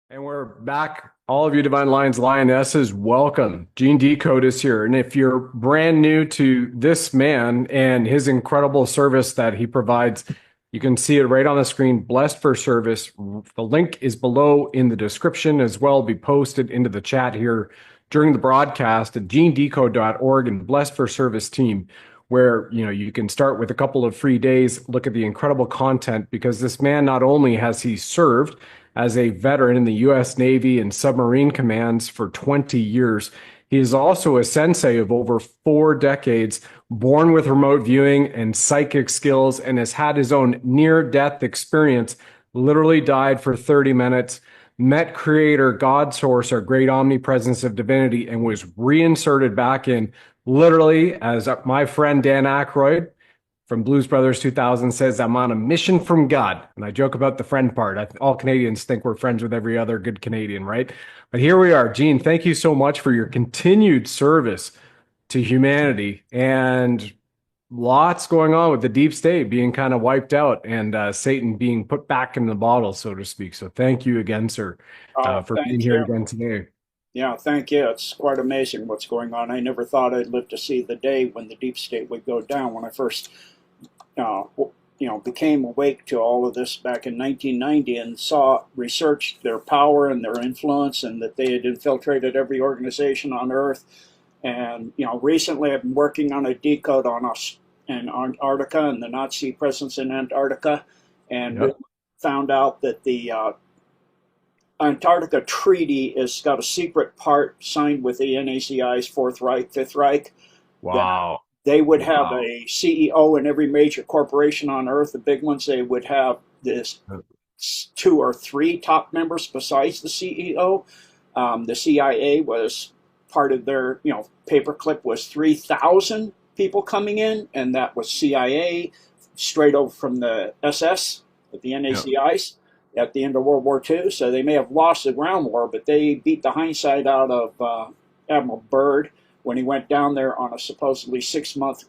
And we're back. All of you Divine Lions, Lionesses, welcome. Gene Decode is here. And if you're brand new to this man and his incredible service that he provides, you can see it right on the screen. Blessed for Service. The link is below in the description as well. Be posted into the chat here during the broadcast at genedecode.org and Blessed for Service team, where you can start with a couple of free days, look at the incredible content, because this man, not only has he served as a veteran in the U.S. Navy and submarine commands for 20 years. He is also a sensei of over 4 decades, born with remote viewing and psychic skills, and has had his own near-death experience, literally died for 30 minutes, met Creator, God Source, our great omnipresence of divinity, and was reinserted back in, literally, as my friend Dan Aykroyd from Blues Brothers 2000 says, I'm on a mission from God. And I joke about the friend part. All Canadians think we're friends with every other good Canadian, right? But here we are. Gene, thank you so much for your continued service to humanity. And lots going on with the deep state being kind of wiped out and Satan being put back in the bottle, so to speak. So thank you again, sir, Oh, for being thank here you. again today. Yeah, thank you. It's quite amazing what's going on. I never thought I'd live to see the day when the deep state would go down. When I first, became awake to all of this back in 1990 and researched their power and their influence, and that they had infiltrated every organization on Earth. And recently I've been working on a decode on us in Antarctica and the Nazi presence in Antarctica, and we Yep. found out that the Antarctica Treaty has got a secret part signed with the NACI's Fourth Reich, Fifth Reich, that Wow. they would have Wow. a CEO in every major corporation on Earth. The big ones, they would have this two or three top members besides the CEO. The CIA was part of their, paperclip was 3,000 people coming in, and that was CIA straight over from the SS, the Yep. NACI's at the end of World War II. So they may have lost the ground war, but they beat the hindsight out of Admiral Byrd when he went down there on a supposedly 6 month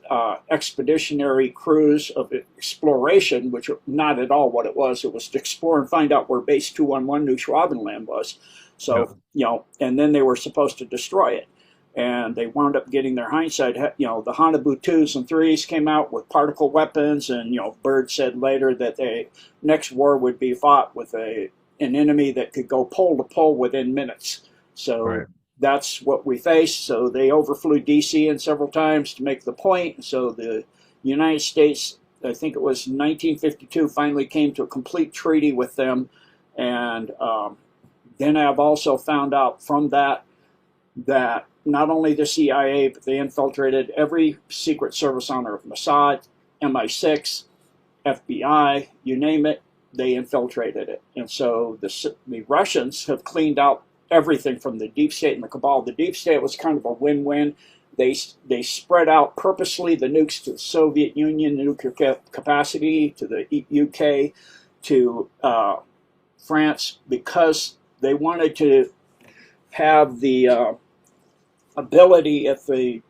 expeditionary cruise of exploration, which not at all what it was. It was to explore and find out where Base 211 New Schwabenland was. Yep. So, and then they were supposed to destroy it. And they wound up getting their hindsight. The Hanabu 2s and 3s came out with particle weapons, and, Byrd said later that the next war would be fought with an enemy that could go pole to pole within minutes. So Right. that's what we faced. So they overflew DC in several times to make the point. So the United States, I think it was 1952, finally came to a complete treaty with them. And then I've also found out from that not only the CIA, but they infiltrated every secret service on Earth, Mossad, MI6, FBI, you name it, they infiltrated it. And so the Russians have cleaned out everything from the deep state and the cabal. The deep state was kind of a win-win. They spread out purposely the nukes to the Soviet Union, the nuclear capacity, to the UK, to France, because they wanted to have the ability, if the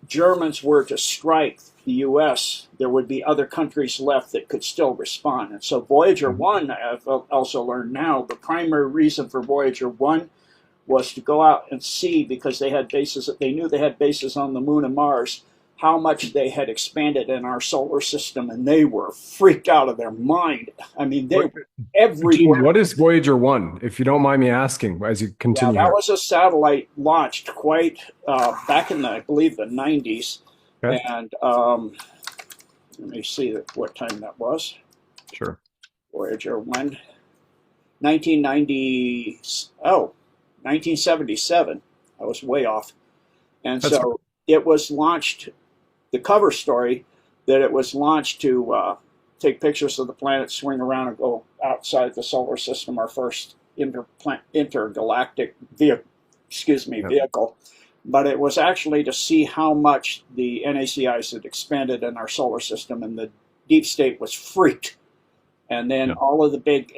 Germans were to strike the U.S., there would be other countries left that could still respond. And so Voyager Mhm. 1, I've also learned now, the primary reason for Voyager 1 was to go out and see, because they knew they had bases on the moon and Mars, how much they had expanded in our solar system, and they were freaked out of their mind. I mean, they What, were Gene, everywhere. what is Voyager 1, if you don't mind me asking, as you Yeah, continue that here? was a satellite launched quite back in I believe, the 90s. Okay. And let me see what time that was. Sure. Voyager 1, 1990, oh, 1977. I was way off. And That's so it was launched, the cover story, that it was launched to take pictures of the planet, swing around, and go outside the solar system, our first intergalactic yeah. vehicle. But it was actually to see how much the NACIs had expanded in our solar system, and the deep state was freaked. And then Yeah. all of the big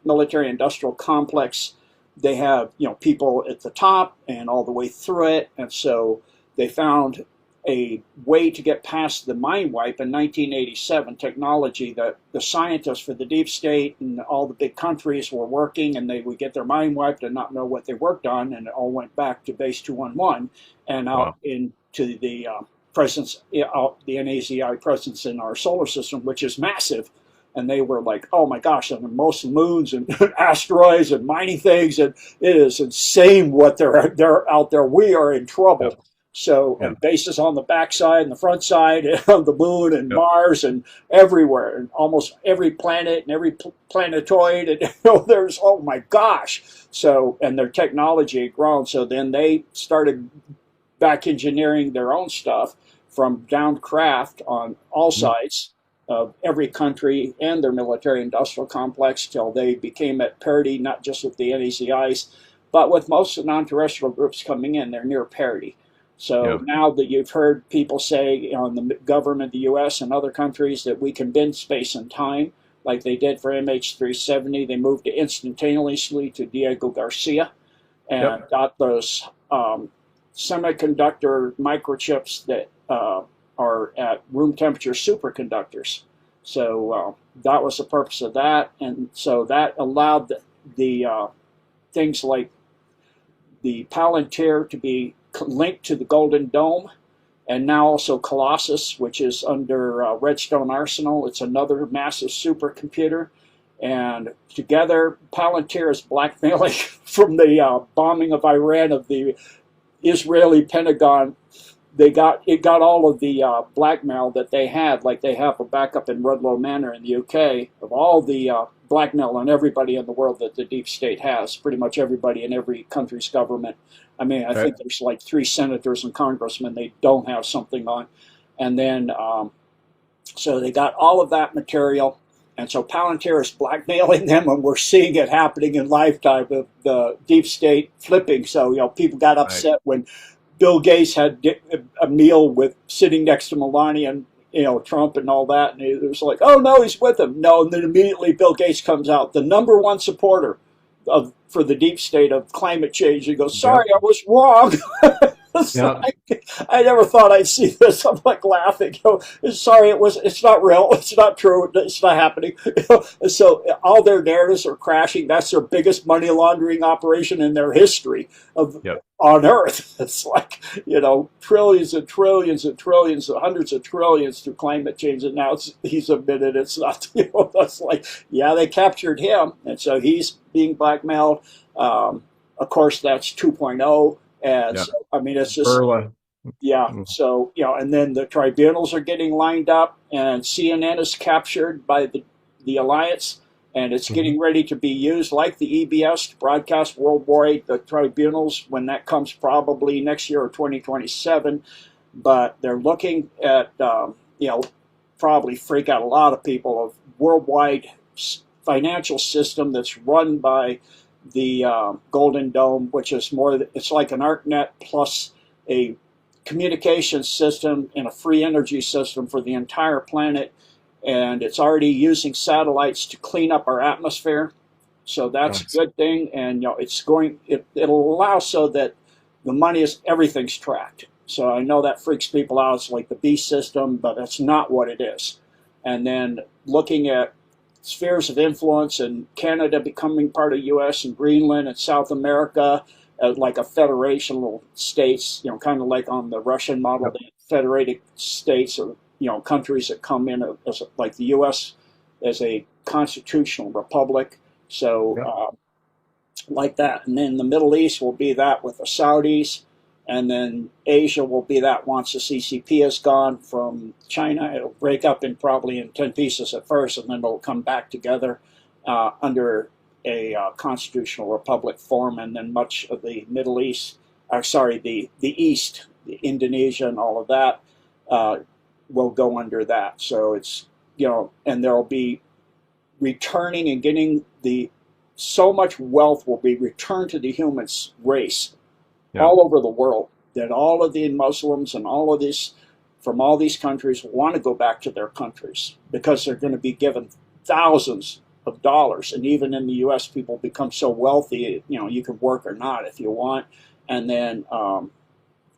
military industrial complex, they have people at the top and all the way through it, and so they found a way to get past the mind wipe in 1987 technology that the scientists for the deep state and all the big countries were working, and they would get their mind wiped and not know what they worked on, and it all went back to base 211 and out Wow. into the presence, out the NAZI presence in our solar system, which is massive. And they were like, "Oh my gosh!" And most moons and asteroids and mining things, and it is insane what they're out there. We are in Yeah. trouble. So, Yeah. and bases on the backside and the front side of the moon and Yep. Mars and everywhere, and almost every planet and every planetoid. And there's, oh my gosh. So, and their technology had grown. So then they started back engineering their own stuff from downed craft on all Mhm. sides of every country and their military industrial complex till they became at parity, not just with the NAZIs, but with most of the non-terrestrial groups coming in, they're near parity. So Yeah. now that you've heard people say on the government, the U.S. and other countries that we can bend space and time, like they did for MH370, they moved it instantaneously to Diego Garcia and Yep. got those semiconductor microchips that are at room temperature superconductors. So that was the purpose of that, and so that allowed the things like the Palantir to be linked to the Golden Dome, and now also Colossus, which is under Redstone Arsenal. It's another massive supercomputer. And together, Palantir is blackmailing from the bombing of Iran of the Israeli Pentagon. It got all of the blackmail that they had, like they have a backup in Rudlow Manor in the UK of all the blackmail on everybody in the world that the deep state has. Pretty much everybody in every country's government. I mean, I Okay. think there's like 3 senators and congressmen they don't have something on, and then so they got all of that material. And so Palantir is blackmailing them, and we're seeing it happening in lifetime of the deep state flipping. So, people got Right. upset when Bill Gates had a meal with sitting next to Melania and Trump and all that, and it was like, oh no, he's with him. No, and then immediately Bill Gates comes out, the number one supporter of for the deep state of climate change. He goes, sorry, Yep. I was wrong. It's Yep. like, I never thought I'd see this. I'm like laughing. Sorry, it's not real. It's not true. It's not happening. So all their narratives are crashing. That's their biggest money laundering operation in their history of Yep. on Earth. It's like, trillions and trillions and trillions, hundreds of trillions through climate change. And now he's admitted it's not, that's like, yeah, they captured him. And so he's being blackmailed. Of course, that's 2.0. And Yeah. so, I mean, it's just, Berla. yeah. Mm. So, and then the tribunals are getting lined up, and CNN is captured by the alliance, and it's Mhm. getting ready to be used like the EBS to broadcast worldwide the tribunals when that comes probably next year or 2027. But they're looking at, probably freak out a lot of people of worldwide financial system that's run by the Golden Dome, which is it's like an ArcNet plus a communication system and a free energy system for the entire planet. And it's already using satellites to clean up our atmosphere. So that's Nice. a good thing. And it'll allow so that the money everything's tracked. So I know that freaks people out. It's like the beast system, but that's not what it is. And then looking at spheres of influence and Canada becoming part of U.S. and Greenland and South America as like a federational states, kind of like on the Russian model, Yep. the federated states or countries that come in as like the U.S. as a constitutional republic. So Yep. like that, and then the Middle East will be that with the Saudis. And then Asia will be that once the CCP is gone from China. It'll break up probably in 10 pieces at first, and then it'll come back together under a constitutional republic form. And then much of the Middle East, the East, Indonesia and all of that will go under that. So it's, and there'll be returning and getting so much wealth will be returned to the human race Yeah. all over the world, that all of the Muslims and all of this from all these countries want to go back to their countries because they're going to be given thousands of dollars. And even in the U.S., people become so wealthy, you can work or not if you want. And then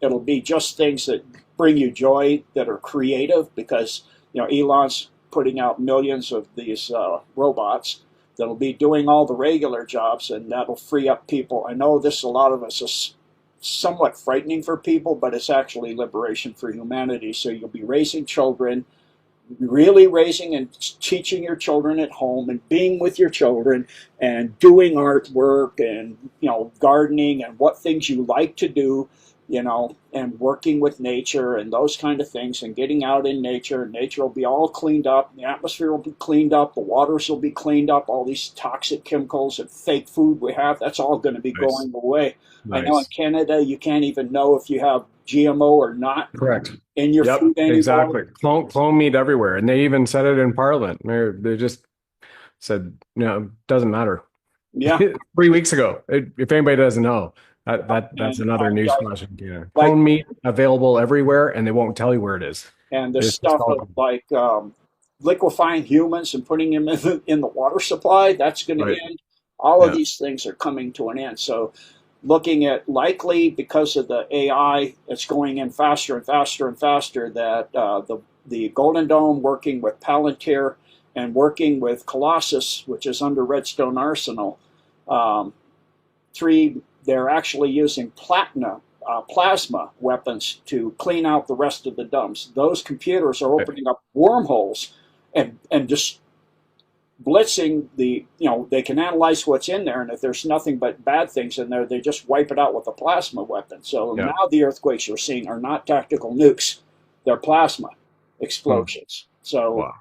it'll be just things that bring you joy that are creative, because Elon's putting out millions of these robots that'll be doing all the regular jobs, and that'll free up people. I know this, a lot of us, is somewhat frightening for people, but it's actually liberation for humanity. So you'll be raising children, really raising and teaching your children at home, and being with your children, and doing artwork, and gardening, and what things you like to do, and working with nature and those kind of things, and getting out in nature. Nature will be all cleaned up, the atmosphere will be cleaned up, the waters will be cleaned up, all these toxic chemicals and fake food we have, that's all going to be Nice. going away. I know in Nice. Canada you can't even know if you have GMO or not Correct. in your Yep, food anymore. exactly. Clone meat everywhere. And they even said it in Parliament. They just said, it doesn't matter. Yeah. 3 weeks ago, if anybody doesn't know, that's And another news flash. Yeah. like Clone meat available everywhere, and they won't tell you where it is. and the It's just stuff of all like liquefying humans and putting them in the water supply, that's going to right. end. All of Yeah. these things are coming to an end. So looking at, likely because of the AI, it's going in faster and faster and faster, that the Golden Dome, working with Palantir and working with Colossus, which is under Redstone Arsenal, um, they're actually using plasma weapons to clean out the rest of the dumps. Those computers are opening up wormholes and just blitzing they can analyze what's in there, and if there's nothing but bad things in there, they just wipe it out with a plasma weapon. So Yeah. now the earthquakes you're seeing are not tactical nukes, they're plasma Hmm. explosions. So Wow.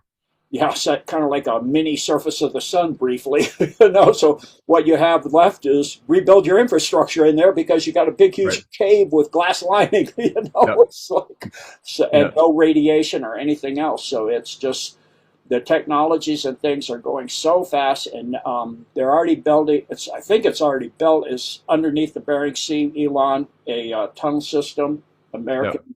yeah, set kind of like a mini surface of the sun briefly. So what you have left is rebuild your infrastructure in there, because you got a big, Right. huge cave with glass lining. Yep. It's like, so, and Yep. no radiation or anything else. So it's just the technologies and things are going so fast, and they're already building. I think it's already built. Is underneath the Bering Sea, Elon, a tunnel system, Yep. American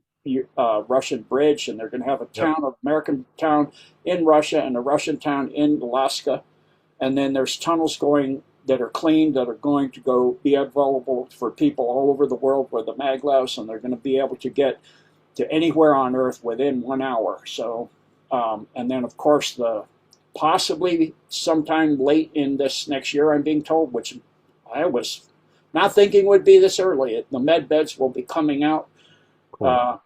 Russian bridge, and they're going to have a Yep. American town in Russia and a Russian town in Alaska, and then there's tunnels going that are clean, that are going to go be available for people all over the world where the maglevs, and they're going to be able to get to anywhere on Earth within 1 hour. So, and then of course the possibly sometime late in this next year, I'm being told, which I was not thinking would be this early. The med beds will be coming out Cool. uh,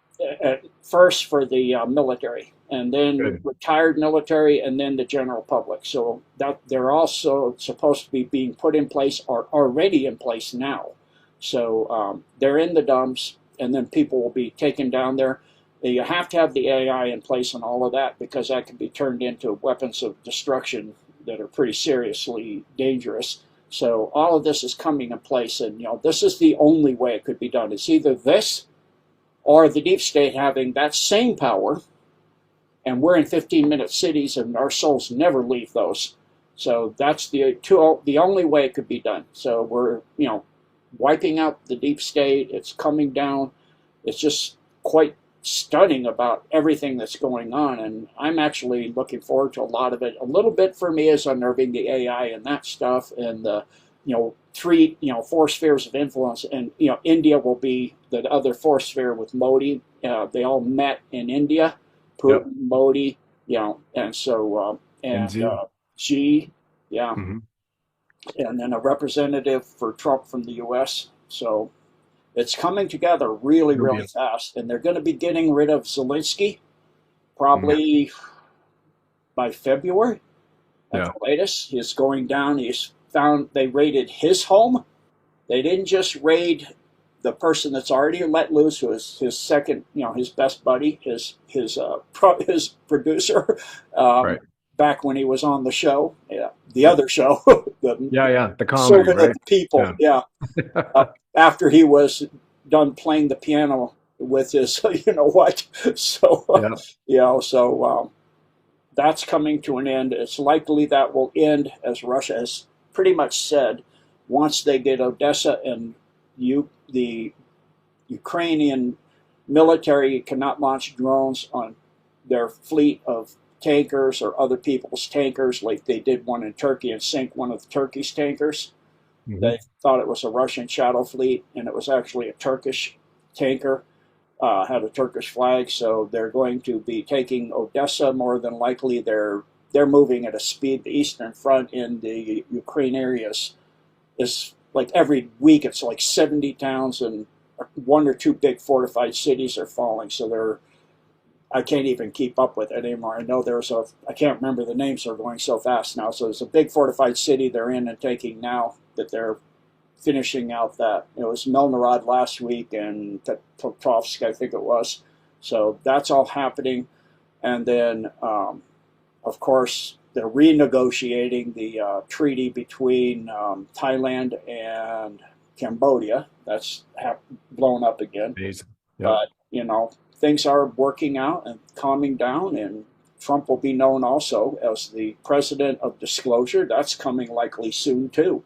at first for the military, and then Good. retired military, and then the general public. So that they're also supposed to be being put in place, or already in place now. So they're in the dumps, and then people will be taken down there. You have to have the AI in place and all of that, because that can be turned into weapons of destruction that are pretty seriously dangerous. So all of this is coming in place, and this is the only way it could be done. It's either this or the deep state having that same power, and we're in 15-minute cities, and our souls never leave those. So that's the only way it could be done. So we're wiping out the deep state. It's coming down. It's just quite stunning about everything that's going on, and I'm actually looking forward to a lot of it. A little bit for me is unnerving, the AI and that stuff, and the four spheres of influence. And India will be the other fourth sphere with Modi. They all met in India, Yep. Putin, Modi, and so And and Z. Xi, yeah, Hmm. and then a representative for Trump from the U.S. So it's coming together really, It'll be really fast, and they're going to be getting rid of Zelensky yeah. probably by February at Yeah. the latest. He's going down. They raided his home. They didn't just raid the person that's already let loose, who is his second, his best buddy, his producer, um, Right. back when he was on the show, the other show, the Yeah. Yeah. The comedy, servant of right? the people, Yeah. yeah. After he was done playing the piano with his, what, so Yeah. that's coming to an end. It's likely that will end, as Russia has pretty much said, once they get Odessa, and the Ukrainian military cannot launch drones on their fleet of tankers or other people's tankers, like they did one in Turkey and sink one of Turkey's tankers. Hmm. They thought it was a Russian shadow fleet, and it was actually a Turkish tanker. had a Turkish flag, so they're going to be taking Odessa. More than likely, they're moving at a speed. The Eastern Front in the Ukraine areas is like every week it's like 70 towns and one or two big fortified cities are falling. So they're I can't even keep up with it anymore. I know I can't remember the names, they're going so fast now. So there's a big fortified city they're in and taking now that they're finishing out that. It was Milnorad last week and Petrovsk, I think it was. So that's all happening. And then, of course, they're renegotiating the treaty between Thailand and Cambodia. That's blown up again. Amazing. Yep. But, things are working out and calming down, and Trump will be known also as the president of disclosure. That's coming likely soon, too.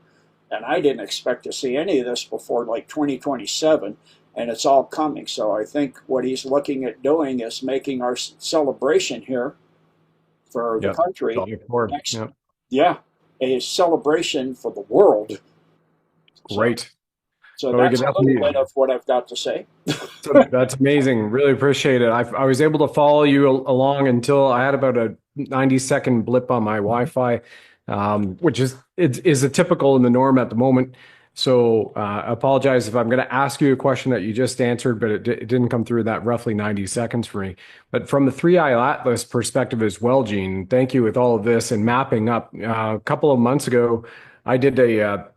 And I didn't expect to see any of this before like 2027, and it's all coming. So I think what he's looking at doing is making our celebration here for the country next, yeah, a celebration for the world. Great. So that's a little bit of what I've got to say. That's amazing. Really appreciate it. I was able to follow you along until I had about a 90-second blip on my Wi-Fi, which is a typical in the norm at the moment. So I apologize if I'm going to ask you a question that you just answered, but it didn't come through that roughly 90 seconds for me. But from the 3i Atlas perspective as well, Gene, thank you with all of this and mapping up. A couple of months ago, I did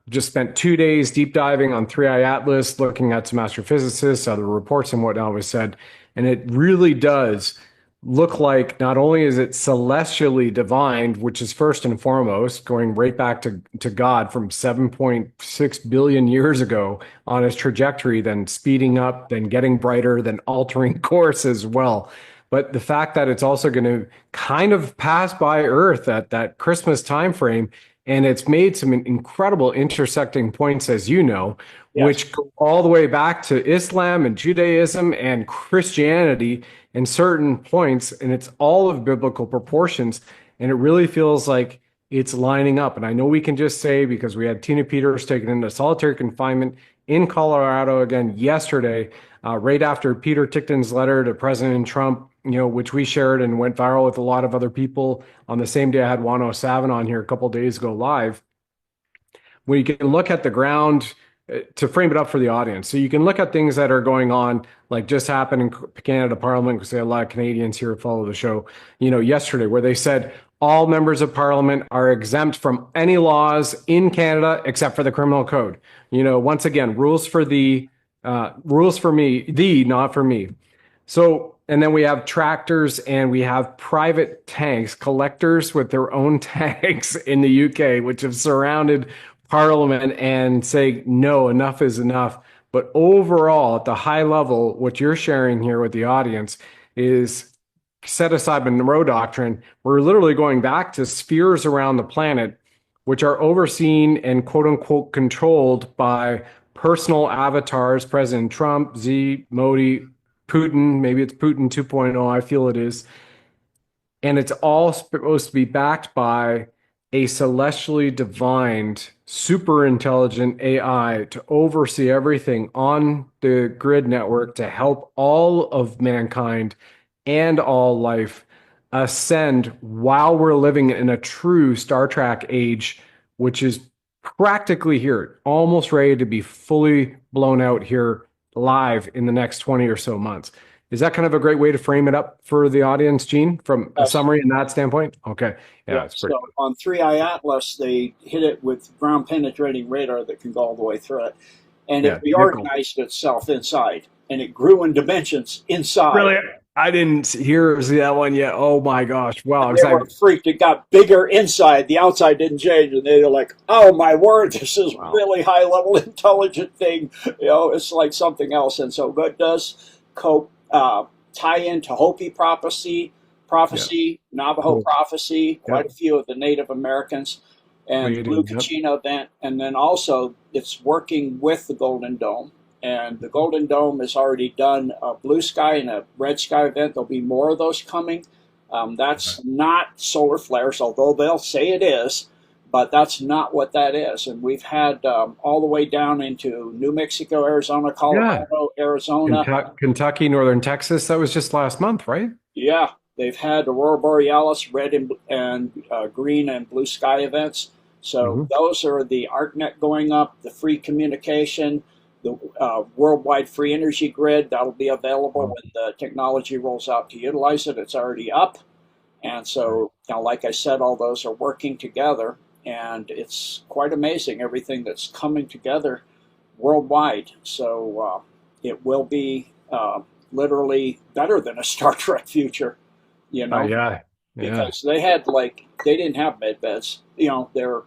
just spent 2 days deep diving on 3i Atlas, looking at some astrophysicists, other reports and whatnot was said. And it really does look like not only is it celestially divine, which is first and foremost, going right back to God from 7.6 billion years ago on his trajectory, then speeding up, then getting brighter, then altering course as well. But the fact that it's also going to kind of pass by Earth at that Christmas timeframe, and it's made some incredible intersecting points, as you know, yes, which go all the way back to Islam and Judaism and Christianity in certain points. And it's all of biblical proportions. And it really feels like it's lining up. And I know we can just say, because we had Tina Peters taken into solitary confinement in Colorado again yesterday, right after Peter Tickton's letter to President Trump, which we shared and went viral with a lot of other people. On the same day, I had Juan O'Savin on here a couple of days ago live. When you can look at the ground, to frame it up for the audience. So you can look at things that are going on, like just happened in Canada Parliament, because they have a lot of Canadians here who follow the show, yesterday, where they said all members of Parliament are exempt from any laws in Canada except for the criminal code. Once again, rules for me, not for me. So, and then we have tractors and we have private tanks, collectors with their own tanks in the UK, which have surrounded Parliament and say, no, enough is enough. But overall, at the high level, what you're sharing here with the audience is set aside by Monroe Doctrine. We're literally going back to spheres around the planet, which are overseen and quote unquote controlled by personal avatars, President Trump, Xi, Modi, Putin, maybe it's Putin 2.0, I feel it is. And it's all supposed to be backed by a celestially divined, super intelligent AI to oversee everything on the grid network to help all of mankind and all life ascend while we're living in a true Star Trek age, which is practically here, almost ready to be fully blown out here live in the next 20 or so months. Is that kind of a great way to frame it up for the audience, Gene, from a summary in that standpoint? Okay. Yeah, it's pretty so on 3i Atlas, they hit it with ground penetrating radar that can go all the way through it. And it reorganized itself inside, and it grew in dimensions inside. Brilliant. I didn't see that one yet. Oh my gosh. Wow. They were freaked. It got bigger inside. The outside didn't change. And they were like, oh my word, this is really high level intelligent thing. It's like something else. And so what does tie into Hopi prophecy, Navajo prophecy, quite a few of the Native Americans, and the Blue Kachina event. And then also it's working with the Golden Dome. And the Golden Dome has already done a blue sky and a red sky event. There'll be more of those coming. That's not solar flares, although they'll say it is. but that's not what that is. And we've had all the way down into New Mexico, Arizona, Yeah. Colorado, Arizona. Kentucky, Northern Texas. That was just last month, right? Yeah, they've had aurora borealis, red and green and blue sky events. So Hmm. those are the ArcNet going up, the free communication, the worldwide free energy grid. That'll be available Wow. when the technology rolls out to utilize it. It's already up. And so, like I said, all those are working together, and it's quite amazing everything that's coming together worldwide. So it will be literally better than a Star Trek future, you know, Yeah. Yeah. because they didn't have med beds. They're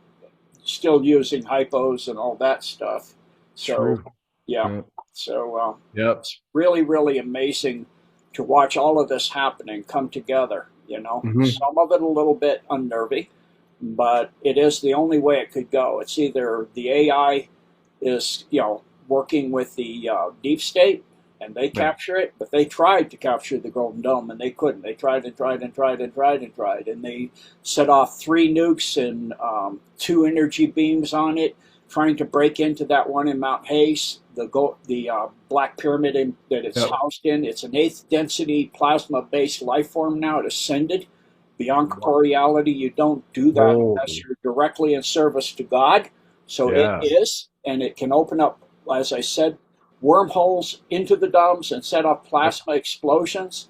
still using hypos and all that stuff. So True. yeah, Yeah. so Yep. it's really, really amazing to watch all of this happening come together. Hmm. Some of it a little bit unnerving, but it is the only way it could go. It's either the AI is, working with the deep state and they Yeah. capture it, but they tried to capture the Golden Dome and they couldn't. They tried and tried and tried and tried and tried, and they set off three nukes and two energy beams on it, trying to break into that one in Mount Hayes, the black pyramid that it's Yep. housed in. It's an eighth density plasma based life form now. It ascended beyond Wow. corporeality. You don't do that unless Holy. you're directly in service to God. So it Yeah. is, and it can open up, as I said, wormholes into the domes and set off Yep. plasma explosions.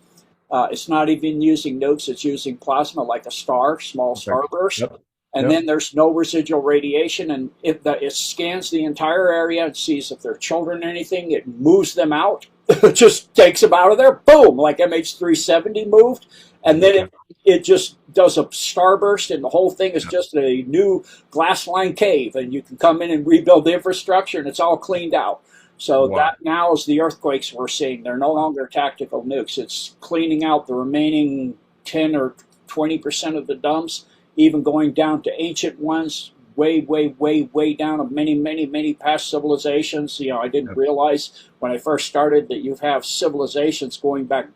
It's not even using nukes, it's using plasma like a small Perfect. starburst. Yep. And then Yep. there's no residual radiation, and it scans the entire area and sees if there are children or anything. It moves them out, it just takes them out of there, boom, like MH370 moved. And then Okay. it just does a starburst, and the whole thing is Yeah. just a new glass line cave, and you can come in and rebuild the infrastructure, and it's all cleaned out. So Wow. that now is the earthquakes we're seeing. They're no longer tactical nukes. It's cleaning out the remaining 10 or 20% of the dumps, even going down to ancient ones, way, way, way, way down of many, many, many past civilizations. I didn't Yep. realize when I first started that you have civilizations going back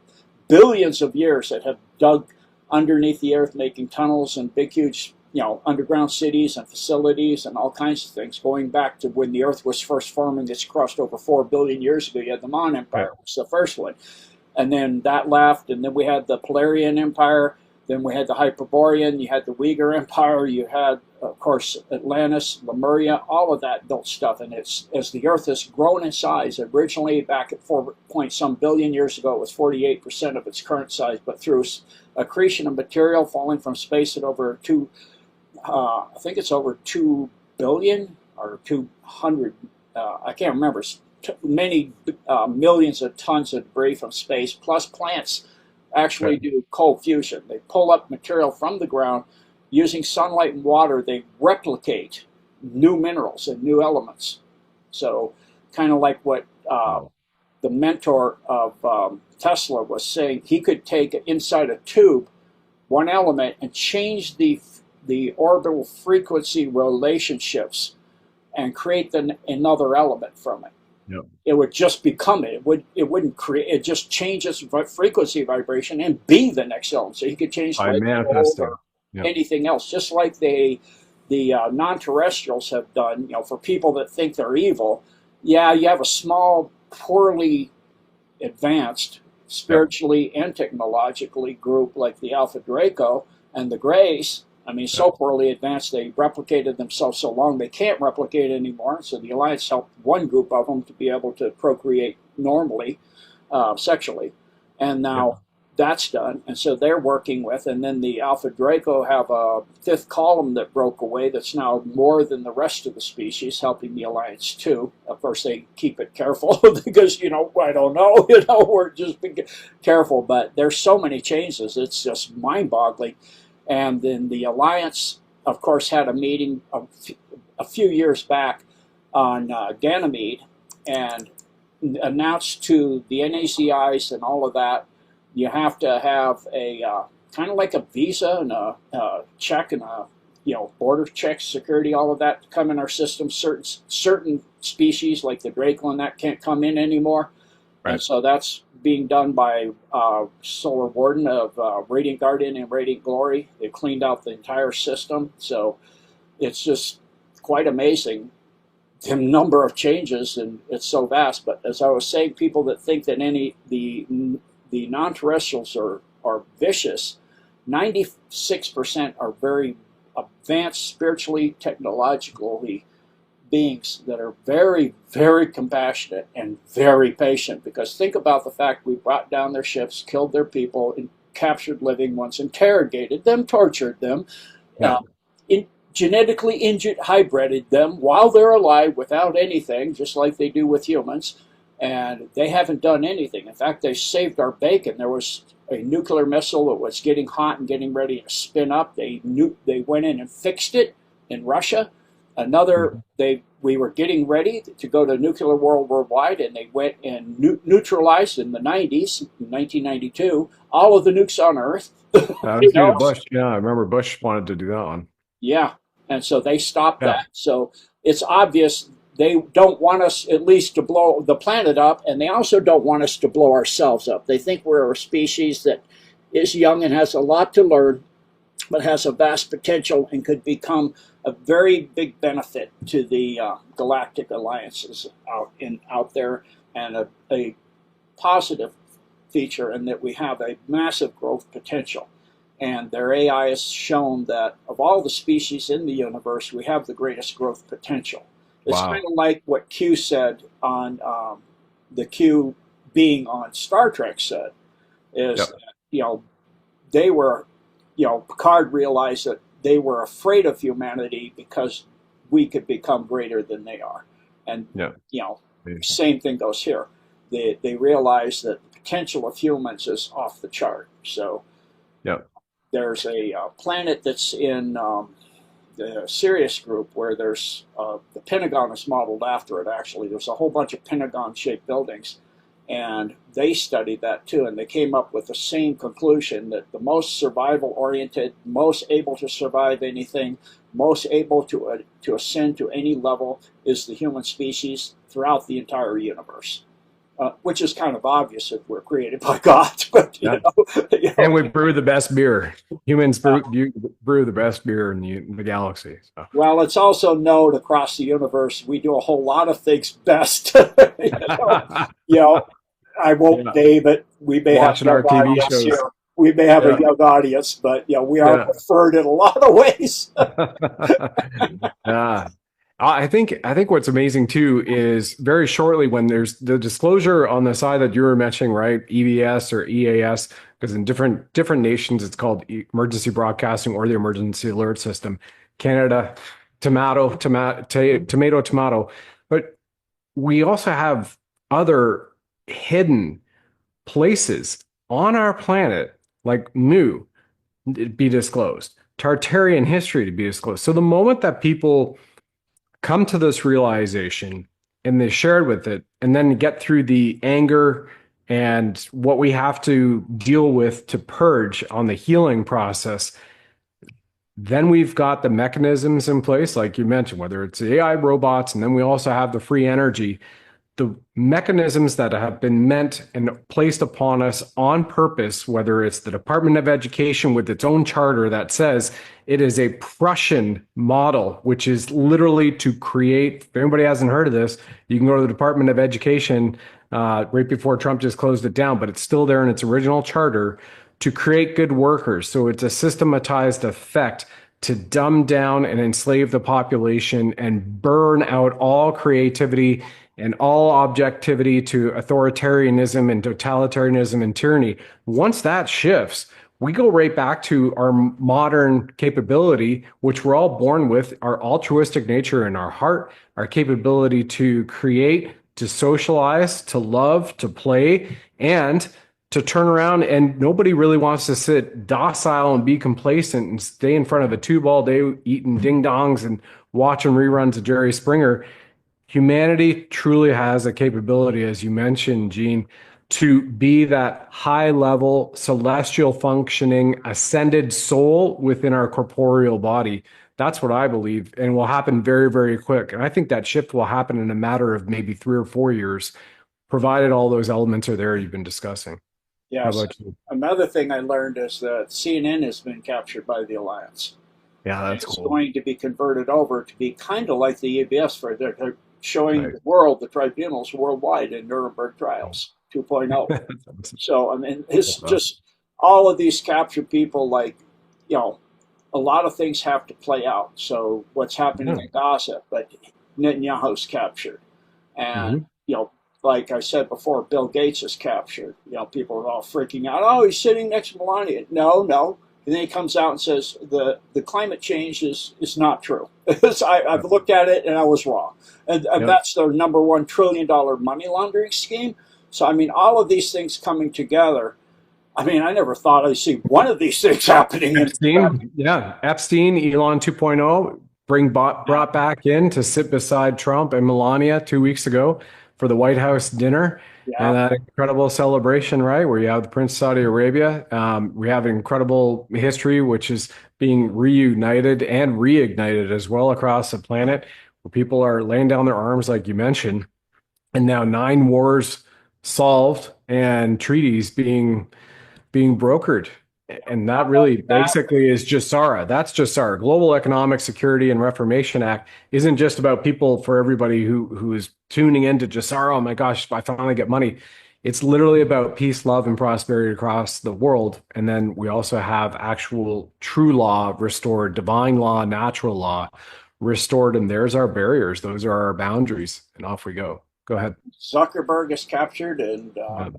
billions of years that have dug underneath the earth, making tunnels and big, huge, underground cities and facilities and all kinds of things, going back to when the earth was first forming its crust over 4 billion years ago. You had the Mon Right. Empire, was the first one. And then that left, and then we had the Polarian Empire, then we had the Hyperborean, you had the Uyghur Empire, you had, of course, Atlantis, Lemuria, all of that built stuff. And it's as the Earth has grown in size, originally back at 4 point some billion years ago, it was 48% of its current size, but through accretion of material falling from space at over I think it's over 2 billion or 200, I can't remember, many millions of tons of debris from space, plus plants actually Okay. do cold fusion. They pull up material from the ground using sunlight and water. They replicate new minerals and new elements. So, kind of like what Wow. the mentor of Tesla was saying, he could take inside a tube one element and change the orbital frequency relationships and create another element from it. Yep. It would just become it. It wouldn't create. It just changes frequency vibration and be the next element. So you could change By lead to gold manifesting. or Yep. anything else, just like the non-terrestrials have done. For people that think they're evil, yeah, you have a small, poorly advanced Yep. spiritually and technologically group like the Alpha Draco and the Greys. I mean, so Yep. poorly advanced they replicated themselves so long they can't replicate anymore. So the Alliance helped one group of them to be able to procreate normally, sexually, and Yep. now that's done. And so they're working with, and then the Alpha Draco have a fifth column that broke away that's now more than the rest of the species, helping the Alliance too. Of course, they keep it careful because, I don't know, we're just being careful, but there's so many changes, it's just mind boggling. And then the Alliance, of course, had a meeting a few years back on Ganymede and announced to the NACIs and all of that, you have to have a kind of like a visa and a check and a border checks, security, all of that to come in our system. Certain species like the Draco and that can't come in anymore, and Right. so that's being done by Solar Warden of Radiant Guardian and Radiant Glory. They cleaned out the entire system, so it's just quite amazing the number of changes, and it's so vast. But as I was saying, people that think that the non-terrestrials are vicious, 96% are very advanced spiritually, technologically beings that are very, very compassionate and very patient. Because think about the fact we brought down their ships, killed their people, and captured living ones, interrogated them, tortured them, Yeah. in, genetically injured, hybrided them while they're alive without anything, just like they do with humans. And they haven't done anything. In fact, they saved our bacon. There was a nuclear missile that was getting hot and getting ready to spin up. They went in and fixed it in Russia. Another, Mhm. we were getting ready to go to nuclear war worldwide, and they went and neutralized in the 90s, 1992, all of the nukes on Earth. That you was due to know, Bush. Yeah, I remember Bush wanted to do that one. yeah, and so they stopped Yeah. that. So it's obvious they don't want us at least to blow the planet up, and they also don't want us to blow ourselves up. They think we're a species that is young and has a lot to learn, but has a vast potential and could become a very big benefit to the galactic alliances out there, and a positive feature in that we have a massive growth potential. And their AI has shown that of all the species in the universe, we have the greatest growth potential. It's kind Wow. of like what Q said on the Q being on Star Trek said, is Yep. that, they were, Picard realized that they were afraid of humanity because we could become greater than they are. And, Yeah. you know, Amazing. same thing goes here. They realize that the potential of humans is off the chart. So Yep. there's a planet that's in the Sirius group where there's the Pentagon is modeled after it, actually. There's a whole bunch of Pentagon shaped buildings. And they studied that too, and they came up with the same conclusion that the most survival oriented, most able to survive anything, most able to ascend to any level is the human species throughout the entire universe. Which is kind of obvious if we're created by God, but Yeah. you And know, we brew the best beer. Humans uh, brew the best beer in the galaxy. So. well, it's also known across the universe we do a whole lot of things best. You know, I won't Yeah. name it. We may have Watching young our TV audience shows. here. We may have a Yeah. young audience, but we are Yeah. preferred in a lot of ways. Yeah. I think what's amazing too is very shortly when there's the disclosure on the side that you were mentioning, right? EBS or EAS, because in different nations it's called emergency broadcasting or the emergency alert system. Canada, tomato. But we also have other hidden places on our planet, like Mu, be disclosed, Tartarian history to be disclosed. So the moment that people come to this realization and they share it with it, and then get through the anger and what we have to deal with to purge on the healing process, then we've got the mechanisms in place, like you mentioned, whether it's AI robots, and then we also have the free energy, the mechanisms that have been meant and placed upon us on purpose, whether it's the Department of Education with its own charter that says it is a Prussian model, which is literally to create, if anybody hasn't heard of this, you can go to the Department of Education right before Trump just closed it down, but it's still there in its original charter to create good workers. So it's a systematized effect to dumb down and enslave the population and burn out all creativity and all objectivity to authoritarianism and totalitarianism and tyranny. Once that shifts, we go right back to our modern capability, which we're all born with, our altruistic nature in our heart, our capability to create, to socialize, to love, to play, and to turn around. And nobody really wants to sit docile and be complacent and stay in front of a tube all day eating ding dongs and watching reruns of Jerry Springer. Humanity truly has a capability, as you mentioned, Gene, to be that high level, celestial functioning, ascended soul within our corporeal body. That's what I believe, and will happen very, very quick. And I think that shift will happen in a matter of maybe 3 or 4 years, provided all those elements are there you've been discussing. How Yes. about you? Another thing I learned is that CNN has been captured by the Alliance. Yeah, And that's it's cool. going to be converted over to be kind of like the EBS for they're showing Right. the world, the tribunals worldwide in Nuremberg trials 2.0. That's awesome. So, I mean, it's Well, just all of these captured people, like, you know, a lot of things have to play out. So, what's happening yeah. in Gaza, but Netanyahu's captured. And, Hmm. you know, like I said before, Bill Gates is captured. You know, people are all freaking out. Oh, he's sitting next to Melania. No, no. And then he comes out and says the climate change is not true. I've looked at it and I was wrong. And Yep. that's their number $1 trillion money laundering scheme. So, I mean, all of these things coming together. I mean, I never thought I'd see one of these things happening in Epstein, yeah, Epstein, Elon 2.0, yeah, brought back in to sit beside Trump and Melania 2 weeks ago for the White House dinner. yeah. And that incredible celebration, right, where you have the Prince of Saudi Arabia. We have an incredible history, which is being reunited and reignited as well across the planet, where people are laying down their arms, like you mentioned, and now 9 wars solved and treaties being brokered. And that Not only really that, basically is GSARA. That's GSARA. Global Economic Security and Reformation Act isn't just about people for everybody who is tuning into GSARA. Oh my gosh, I finally get money. It's literally about peace, love, and prosperity across the world. And then we also have actual true law restored, divine law, natural law restored. And there's our barriers. Those are our boundaries. And off we go. Go ahead. Zuckerberg is captured, and Yeah.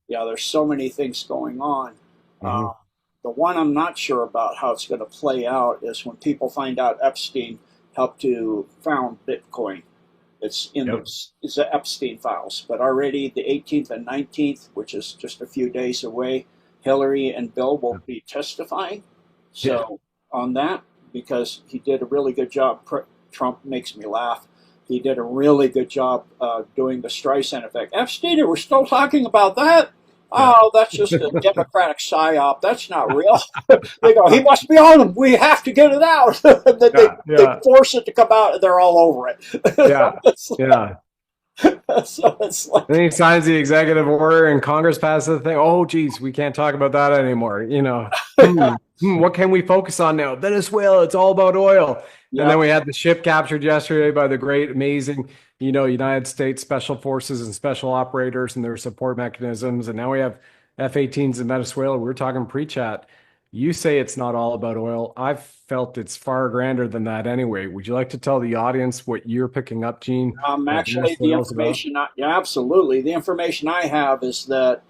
yeah, there's so many things going on. Mhm. The one I'm not sure about how it's going to play out is when people find out Epstein helped to found Bitcoin. It's in the Yep. it's the Epstein files, but already the 18th and 19th, which is just a few days away, Hillary and Bill will be testifying. Yeah. So on that, because he did a really good job. Trump makes me laugh. He did a really good job doing the Streisand effect. Epstein, we're still talking about that. Yeah. Oh, that's just a Democratic psyop. That's not real. They go, he must be on them. We have to get it out. Yeah. They Yeah. force it to come out, and they're all over it. Yeah. Yeah. So it's Then like, he signs the executive order and Congress passes the thing. Oh, geez, we can't talk about that anymore. What can we focus on now? Venezuela, it's all about oil. And yeah, then we had the ship captured yesterday by the great, amazing, United States Special Forces and special operators and their support mechanisms. And now we have F-18s in Venezuela. We were talking pre-chat. You say it's not all about oil. I've felt it's far grander than that anyway. Would you like to tell the audience what you're picking up, Gene, that actually, the Venezuela is about? information, yeah, absolutely. The information I have is that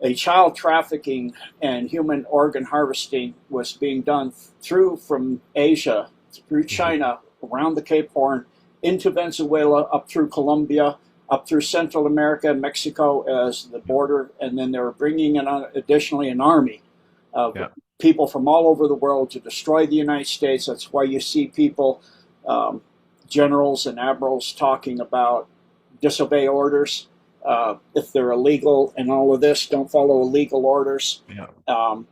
a child trafficking and human organ harvesting was being done through from Asia, through Mhm. China, around the Cape Horn, into Venezuela, up through Colombia, up through Central America, Mexico as the Yeah. border, and then they were bringing in additionally an army of Yeah. people from all over the world to destroy the United States. That's why you see people, um, generals and admirals, talking about disobey orders. If they're illegal and all of this, don't follow illegal orders. Yeah. Um,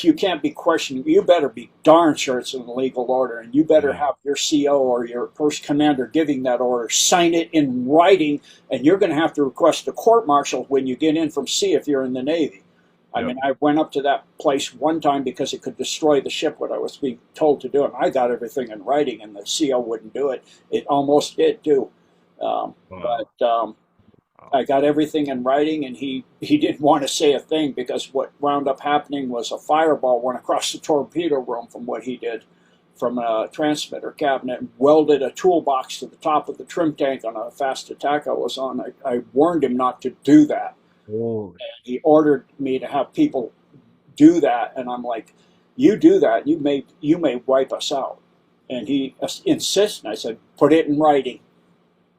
you can't be questioning. You better be darn sure it's an illegal order, and you better Yeah. have your CO or your first commander giving that order sign it in writing, and you're going to have to request a court martial when you get in from sea if you're in the Navy. I Yeah. mean, I went up to that place one time because it could destroy the ship, what I was being told to do. And I got everything in writing, and the CO wouldn't do it. It almost did, too. Wow. But Wow. I got everything in writing, and he didn't want to say a thing because what wound up happening was a fireball went across the torpedo room from what he did from a transmitter cabinet and welded a toolbox to the top of the trim tank on a fast attack I was on. I warned him not to do that. Holy. He ordered me to have people do that, and I'm like, you do that, you may wipe us out. And he insists, and I said, put it in writing.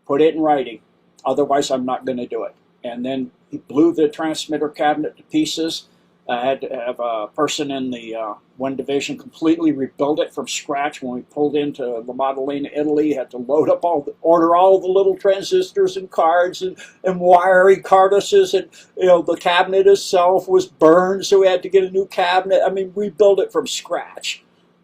Put it in writing. Otherwise, I'm not going to do it. And then he blew the transmitter cabinet to pieces. I had to have a person in the one division completely rebuild it from scratch. When we pulled into La Maddalena, Italy, had to load up order all the little transistors and cards and wiring cardises, and the cabinet itself was burned, so we had to get a new cabinet. I mean, rebuild it from scratch.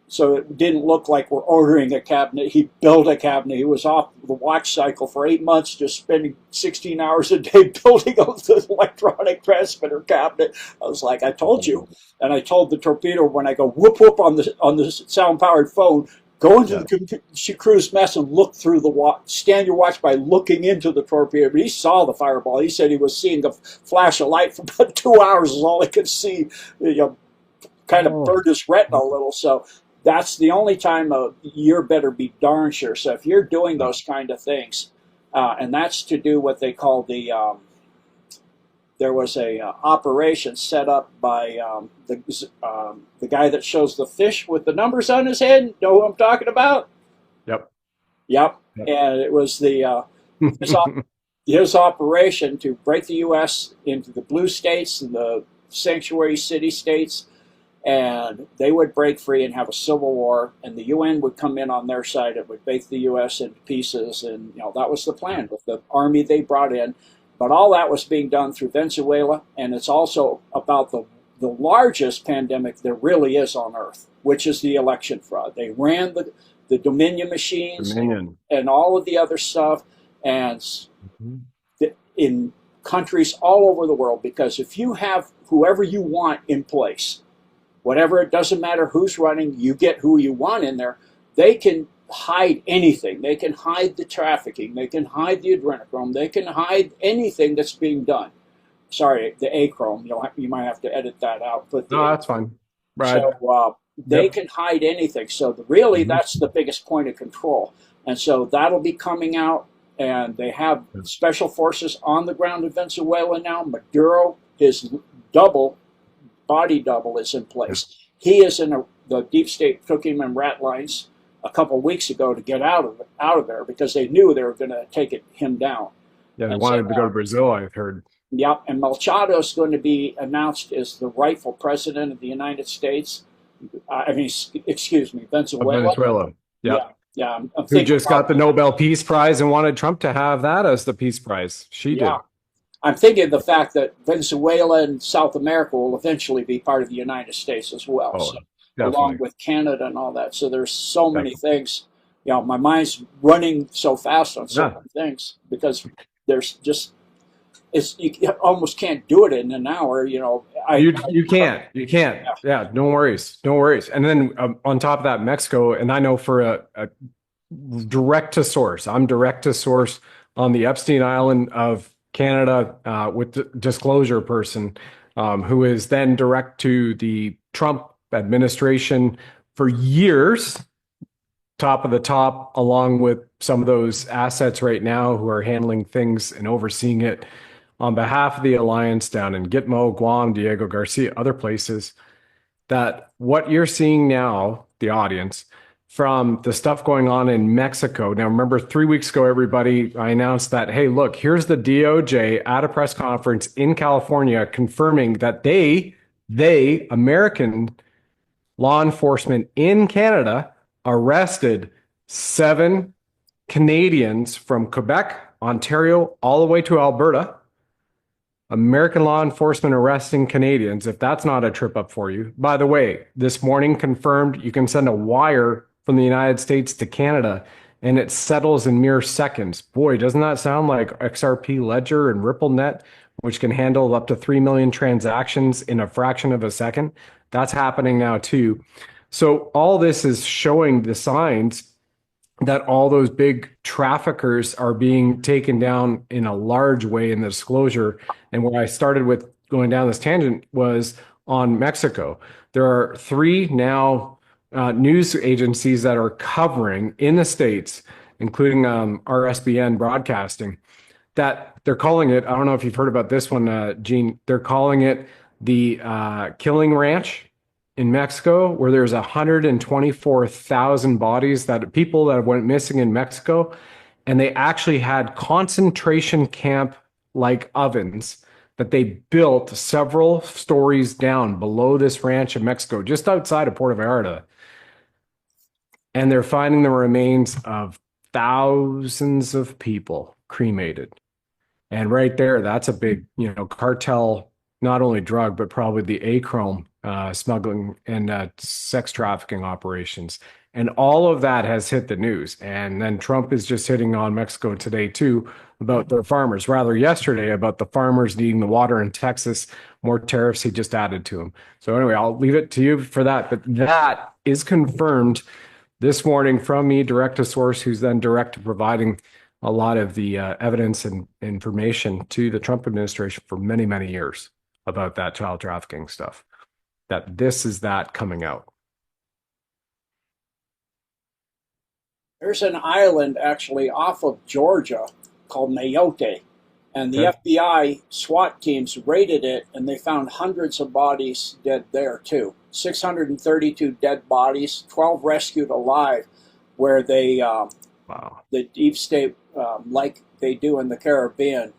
so it didn't look like we're ordering a cabinet. He built a cabinet. He was off the watch cycle for 8 months, just spending 16 hours a day building up the electronic transmitter cabinet. I was like, I told you. And I told the torpedo when I go whoop whoop on the sound powered phone, go into Yeah. the crew's mess and look through the watch. Stand your watch by looking into the torpedo. But he saw the fireball. He said he was seeing a flash of light for about 2 hours. Is all he could see. You know, kind of Oh, burned his retina a little. So that's the only time you better be darn sure. So if you're doing those kind of things, and that's to do what they call there was a operation set up by the guy that shows the fish with the numbers on his head. Know who I'm talking about? yep. Yep. Yep. And it was his, his operation to break the U.S. into the blue states and the sanctuary city states, and they would break free and have a civil war, and the UN would come in on their side. It would break the U.S. into pieces, and that was the plan with the army they brought in. But all that was being done through Venezuela, and it's also about the largest pandemic there really is on Earth, which is the election fraud. They ran the Dominion machines Dominion. and all of the other stuff, and Mhm. in countries all over the world, because if you have whoever you want in place, whatever, it doesn't matter who's running, you get who you want in there, they can hide anything. They can hide the trafficking. They can hide the adrenochrome. They can hide anything that's being done. Sorry, the achrome. You might have to edit that out. But No, that's fine. Right. so they Yep. can hide anything. So really, Mhm. that's the biggest point of control. And so that'll be coming out. And they have special forces on the ground in Venezuela now. Maduro, his body double, is in place. He is in the deep state took him in rat lines a couple of weeks ago to get out of there because they knew they were going to take him down. Yeah, they And so wanted to go to Brazil, I've heard. yep, and Machado is going to be announced as the rightful president of the United States. I mean, excuse me, Of Venezuela. Venezuela. Yeah. Yeah, yeah. I'm Who thinking just got about, the Nobel Peace Prize and wanted Trump to have that as the Peace Prize. She yeah. did. I'm thinking of the fact that Venezuela and South America will eventually be part of the United States as well. Oh, So, along definitely. with Canada and all that. So there's so many Definitely. things. My mind's running so fast on so Yeah. many things because there's just you almost can't do it in an hour. You can't. Yeah, no worries. No worries. And then on top of that, Mexico, and I know for a direct to source, I'm direct to source on the Epstein Island of Canada with the disclosure person who is then direct to the Trump administration for years, top of the top, along with some of those assets right now who are handling things and overseeing it on behalf of the alliance down in Gitmo, Guam, Diego Garcia, other places, that what you're seeing now, the audience, from the stuff going on in Mexico. Now, remember 3 weeks ago, everybody, I announced that, hey, look, here's the DOJ at a press conference in California confirming that American law enforcement in Canada, arrested 7 Canadians from Quebec, Ontario, all the way to Alberta. American law enforcement arresting Canadians, if that's not a trip up for you. By the way, this morning confirmed you can send a wire from the United States to Canada and it settles in mere seconds. Boy, doesn't that sound like XRP Ledger and RippleNet, which can handle up to 3 million transactions in a fraction of a second? That's happening now too. So all this is showing the signs that all those big traffickers are being taken down in a large way in the disclosure. And where I started with going down this tangent was on Mexico. There are 3 now news agencies that are covering in the States, including RSBN Broadcasting, that they're calling it, I don't know if you've heard about this one, Gene, they're calling it the Killing Ranch in Mexico, where there's 124,000 bodies that people that went missing in Mexico, and they actually had concentration camp like ovens that they built several stories down below this ranch in Mexico, just outside of Puerto Vallarta. And they're finding the remains of thousands of people cremated. And right there, that's a big, cartel, not only drug, but probably the achrome smuggling and sex trafficking operations. And all of that has hit the news. And then Trump is just hitting on Mexico today, too, about their farmers. Rather, yesterday, about the farmers needing the water in Texas, more tariffs he just added to them. So, anyway, I'll leave it to you for that. But that is confirmed this morning from me, direct to source, who's then direct to providing a lot of the evidence and information to the Trump administration for many, many years about that child trafficking stuff. That this is that coming out. There's an island actually off of Georgia called Mayotte, and the Okay. FBI SWAT teams raided it, and they found hundreds of bodies dead there too. 632 dead bodies, 12 rescued alive, where Wow. the deep state, like they do in the Caribbean,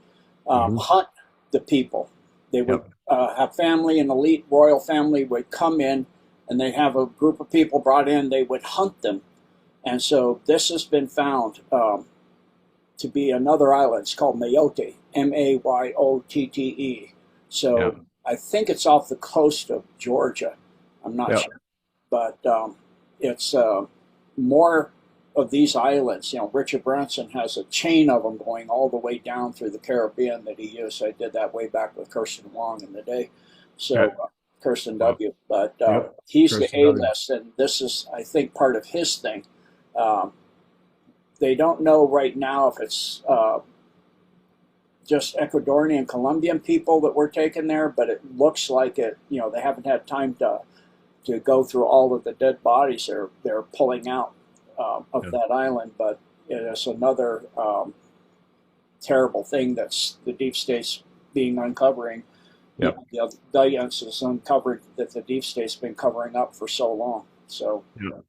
Mhm. hunt the people. They would Yep. have family, an elite royal family would come in, and they have a group of people brought in. They would hunt them, and so this has been found to be another island. It's called Mayotte, Mayottte. So Yep. I think it's off the coast of Georgia. I'm not Yep. sure, but it's more of these islands. You know, Richard Branson has a chain of them going all the way down through the Caribbean that he used. I did that way back with Kirsten Wong in the day. So Okay. Kirsten Wow. W. But Yep. he's the Kirsten A W. list, and this is, I think, part of his thing. Um, they don't know right now if it's just Ecuadorian and Colombian people that were taken there, but it looks like it. You know, they haven't had time to go through all of the dead bodies they're pulling out of Yep. that island. But it's another terrible thing that's the deep state's being uncovering. You Yep. know, the evidence is uncovered that the deep state's been covering up for so long. So Yep.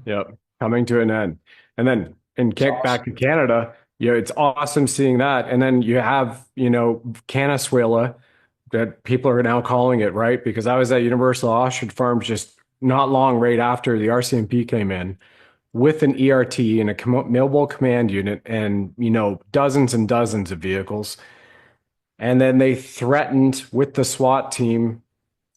Yep. Coming to an end. And then in it's kick awesome. back to Canada, it's awesome seeing that. And then you have, Caniswela that people are now calling it, right? Because I was at Universal Ostrich Farms just not long right after the RCMP came in with an ERT and a mobile command unit and, dozens and dozens of vehicles. And then they threatened with the SWAT team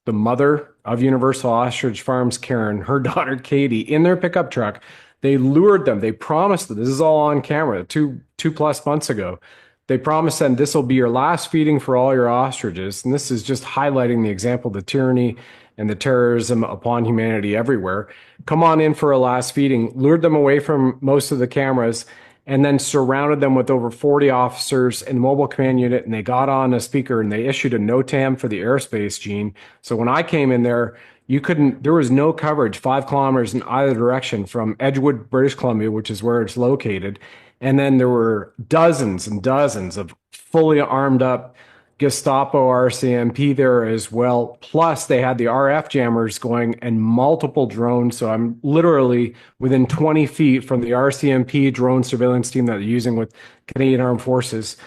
the mother of Universal Ostrich Farms, Karen, her daughter Katie, in their pickup truck. They lured them. They promised them. This is all on camera. Two plus months ago, they promised them this will be your last feeding for all your ostriches. And this is just highlighting the example of the tyranny and the terrorism upon humanity everywhere. Come on in for a last feeding. Lured them away from most of the cameras and then surrounded them with over 40 officers in the mobile command unit. And they got on a speaker and they issued a NOTAM for the airspace, Gene. So when I came in there, there was no coverage 5 kilometers in either direction from Edgewood, British Columbia, which is where it's located. And then there were dozens and dozens of fully armed up Gestapo RCMP there as well. Plus, they had the RF jammers going and multiple drones. So I'm literally within 20 feet from the RCMP drone surveillance team that they're using with Canadian Armed Forces,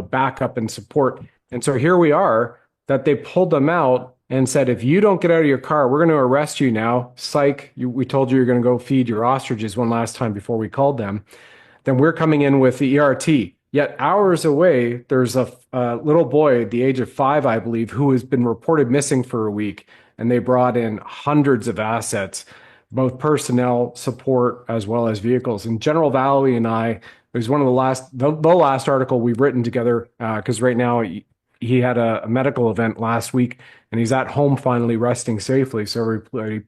backup and support. And so here we are that they pulled them out and said, if you don't get out of your car, we're going to arrest you now. Psych, we told you you're going to go feed your ostriches one last time before we called them. Then we're coming in with the ERT. Yet hours away, there's a little boy at the age of 5, I believe, who has been reported missing for a week. And they brought in hundreds of assets, both personnel, support, as well as vehicles. And General Valley and I, it was one of the last article we've written together, because right now he had a medical event last week and he's at home finally resting safely. So everybody,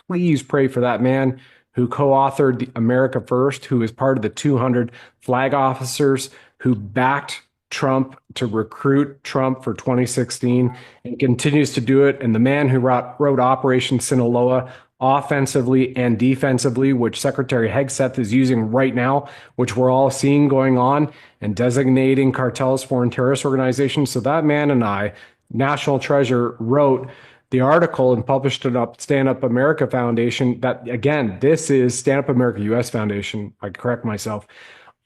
please pray for that man who co-authored the America First, who is part of the 200 flag officers who backed Trump to recruit Trump for 2016 and continues to do it. And the man who wrote Operation Sinaloa offensively and defensively, which Secretary Hegseth is using right now, which we're all seeing going on, and designating cartels foreign terrorist organizations. So that man and I, National Treasure, wrote the article and published it up Stand Up America Foundation. That, again, this is Stand Up America US Foundation, I correct myself,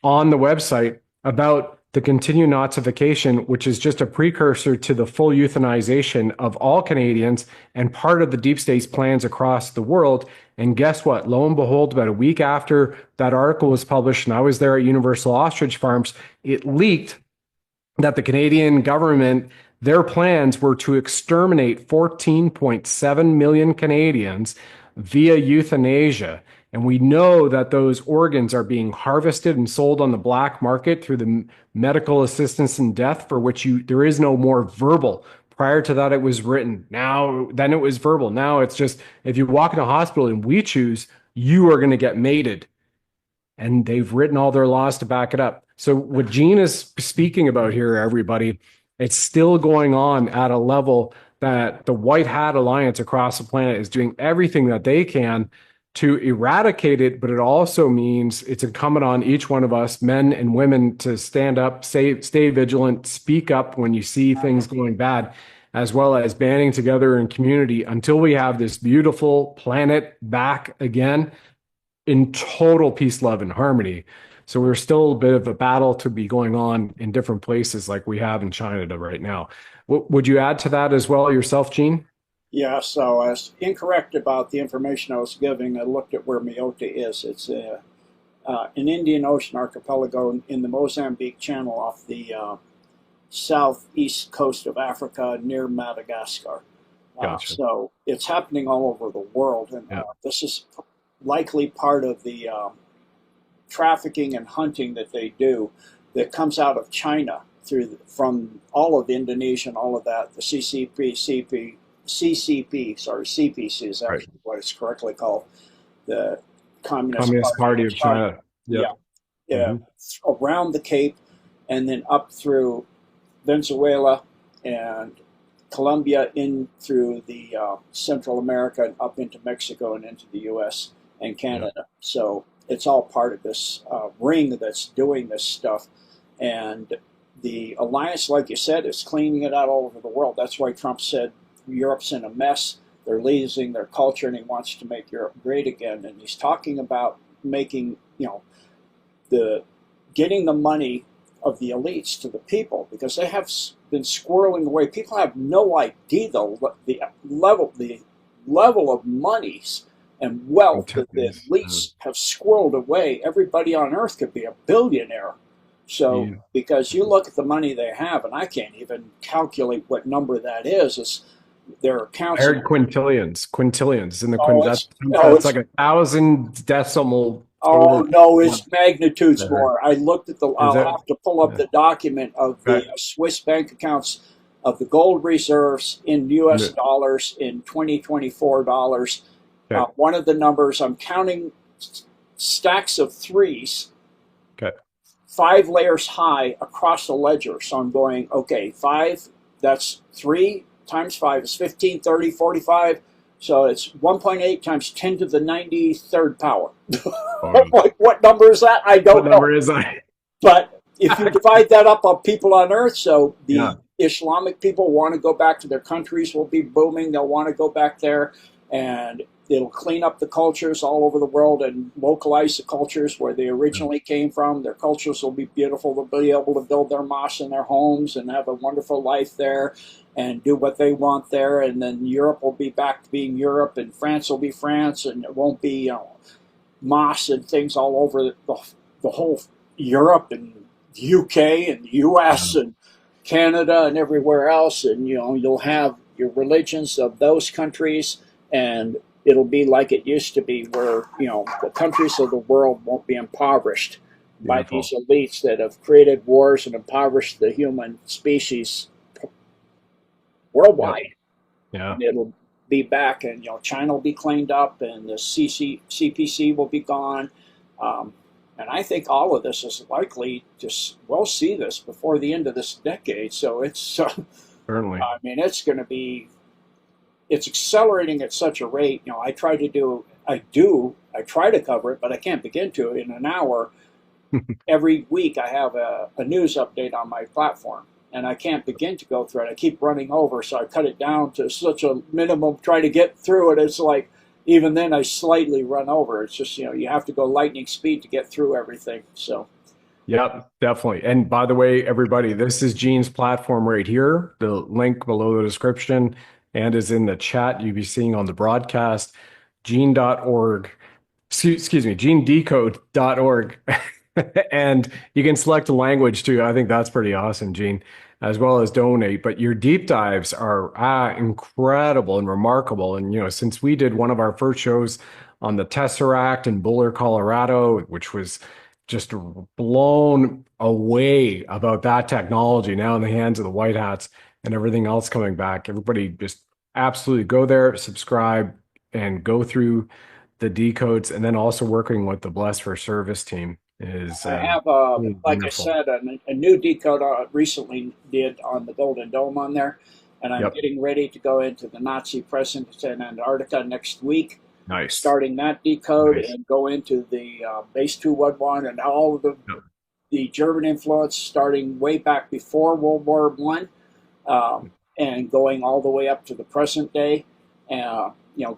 on the website about the continued Nazification, which is just a precursor to the full euthanization of all Canadians and part of the deep state's plans across the world. And guess what? Lo and behold, about a week after that article was published, and I was there at Universal Ostrich Farms, it leaked that the Canadian government Their plans were to exterminate 14.7 million Canadians via euthanasia. And we know that those organs are being harvested and sold on the black market through the medical assistance in death, for which there is no more verbal. Prior to that, it was written. Then it was verbal. Now it's just if you walk in a hospital and we choose, you are going to get mated, and they've written all their laws to back it up. So what Gene is speaking about here, everybody, it's still going on at a level that the White Hat Alliance across the planet is doing everything that they can to eradicate it, but it also means it's incumbent on each one of us, men and women, to stand up, stay vigilant, speak up when you see things going bad, as well as banding together in community until we have this beautiful planet back again in total peace, love, and harmony. So we're still a bit of a battle to be going on in different places like we have in China right now. Would you add to that as well yourself, Gene? Yeah, so I was incorrect about the information I was giving. I looked at where Mayotte is. It's an Indian Ocean archipelago in the Mozambique Channel off the southeast coast of Africa near Madagascar. Gotcha. So it's happening all over the world, and Yeah. this is likely part of the trafficking and hunting that they do that comes out of China from all of Indonesia and all of that. The CCP is Right. actually what it's correctly called, the Communist Communist Party Party of of China. China. Yeah, Yep. yeah, Hmm. around the Cape, and then up through Venezuela and Colombia, in through the Central America and up into Mexico and into the U.S. and Yeah. Canada. So it's all part of this ring that's doing this stuff. And the alliance, like you said, is cleaning it out all over the world. That's why Trump said Europe's in a mess. They're losing their culture, and he wants to make Europe great again. And he's talking about making, the getting the money of the elites to the people, because they have been squirreling away. People have no idea the level of monies and wealth that the elites have squirreled away. Everybody on earth could be a billionaire. So, Yeah. because you look at the money they have, and I can't even calculate what number that is their I accounts. heard quintillions, and Oh, that's like 1,000 decimal oh over. no, it's magnitudes Is more. I looked at I'll it? have to pull up Yeah. the document of the Okay. Swiss bank accounts of the gold reserves in U.S. dollars in 2024 dollars. Okay. One of the numbers, I'm counting stacks of threes, Okay. 5 layers high across the ledger. So I'm going, okay, five, that's 3 times 5 is 15, 30, 45. So it's 1.8 times 10 to the 93rd power. What number is that? I What don't know. number is I? But if you divide that up on people on Earth, so the Yeah. Islamic people want to go back to their countries, will be booming. They'll want to go back there, and it'll clean up the cultures all over the world and localize the cultures where they originally came from. Their cultures will be beautiful. They'll be able to build their mosques in their homes and have a wonderful life there and do what they want there. And then Europe will be back to being Europe, and France will be France, and it won't be, mosques and things all over the whole Europe and UK and US and Canada and everywhere else. And you'll have your religions of those countries, and it'll be like it used to be, where the countries of the world won't be impoverished by Beautiful. these elites that have created wars and impoverished the human species worldwide. Yeah. And it'll be back, and China will be cleaned up, and the CPC will be gone. And I think all of this is likely to, we'll see this before the end of this decade. So it's, Certainly. I mean, it's accelerating at such a rate. I try to cover it, but I can't begin to in an hour. Every week I have a news update on my platform, and I can't begin to go through it. I keep running over, so I cut it down to such a minimum, try to get through it. It's like, even then I slightly run over. It's just, you have to go lightning speed to get through everything. So, Yep, definitely. And by the way, everybody, this is Gene's platform right here. The link below the description and is in the chat you'll be seeing on the broadcast. Gene.org. Excuse me, genedecode.org. And you can select a language too. I think that's pretty awesome, Gene, as well as donate. But your deep dives are incredible and remarkable. And since we did one of our first shows on the Tesseract in Boulder, Colorado, which was just blown away about that technology now in the hands of the white hats and everything else coming back. Everybody just absolutely go there, subscribe, and go through the decodes, and then also working with the Blessed for Service team is I have, really like I wonderful. said, a new decode recently did on the Golden Dome on there, and I'm Yep. getting ready to go into the Nazi presence in Antarctica next week, Nice. starting that decode Nice. and go into the base 211 and all of Yep. the German influence starting way back before World War One, and going all the way up to the present day.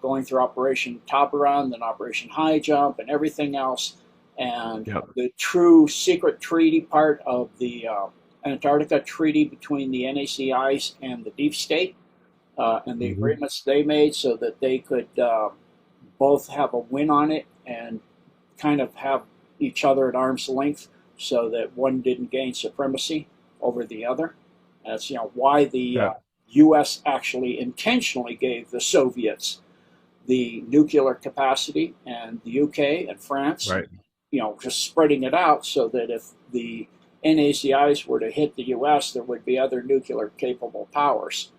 Going through Operation Tabaran, then Operation High Jump, and everything else. And Yep. the true secret treaty part of the Antarctica Treaty between the NACIs and the Deep State, and the Hmm. agreements they made so that they could both have a win on it and kind of have each other at arm's length so that one didn't gain supremacy over the other. That's why the Yeah. U.S. actually intentionally gave the Soviets the nuclear capacity, and the UK and France, Right. just spreading it out so that if the NACIs were to hit the US, there would be other nuclear capable powers.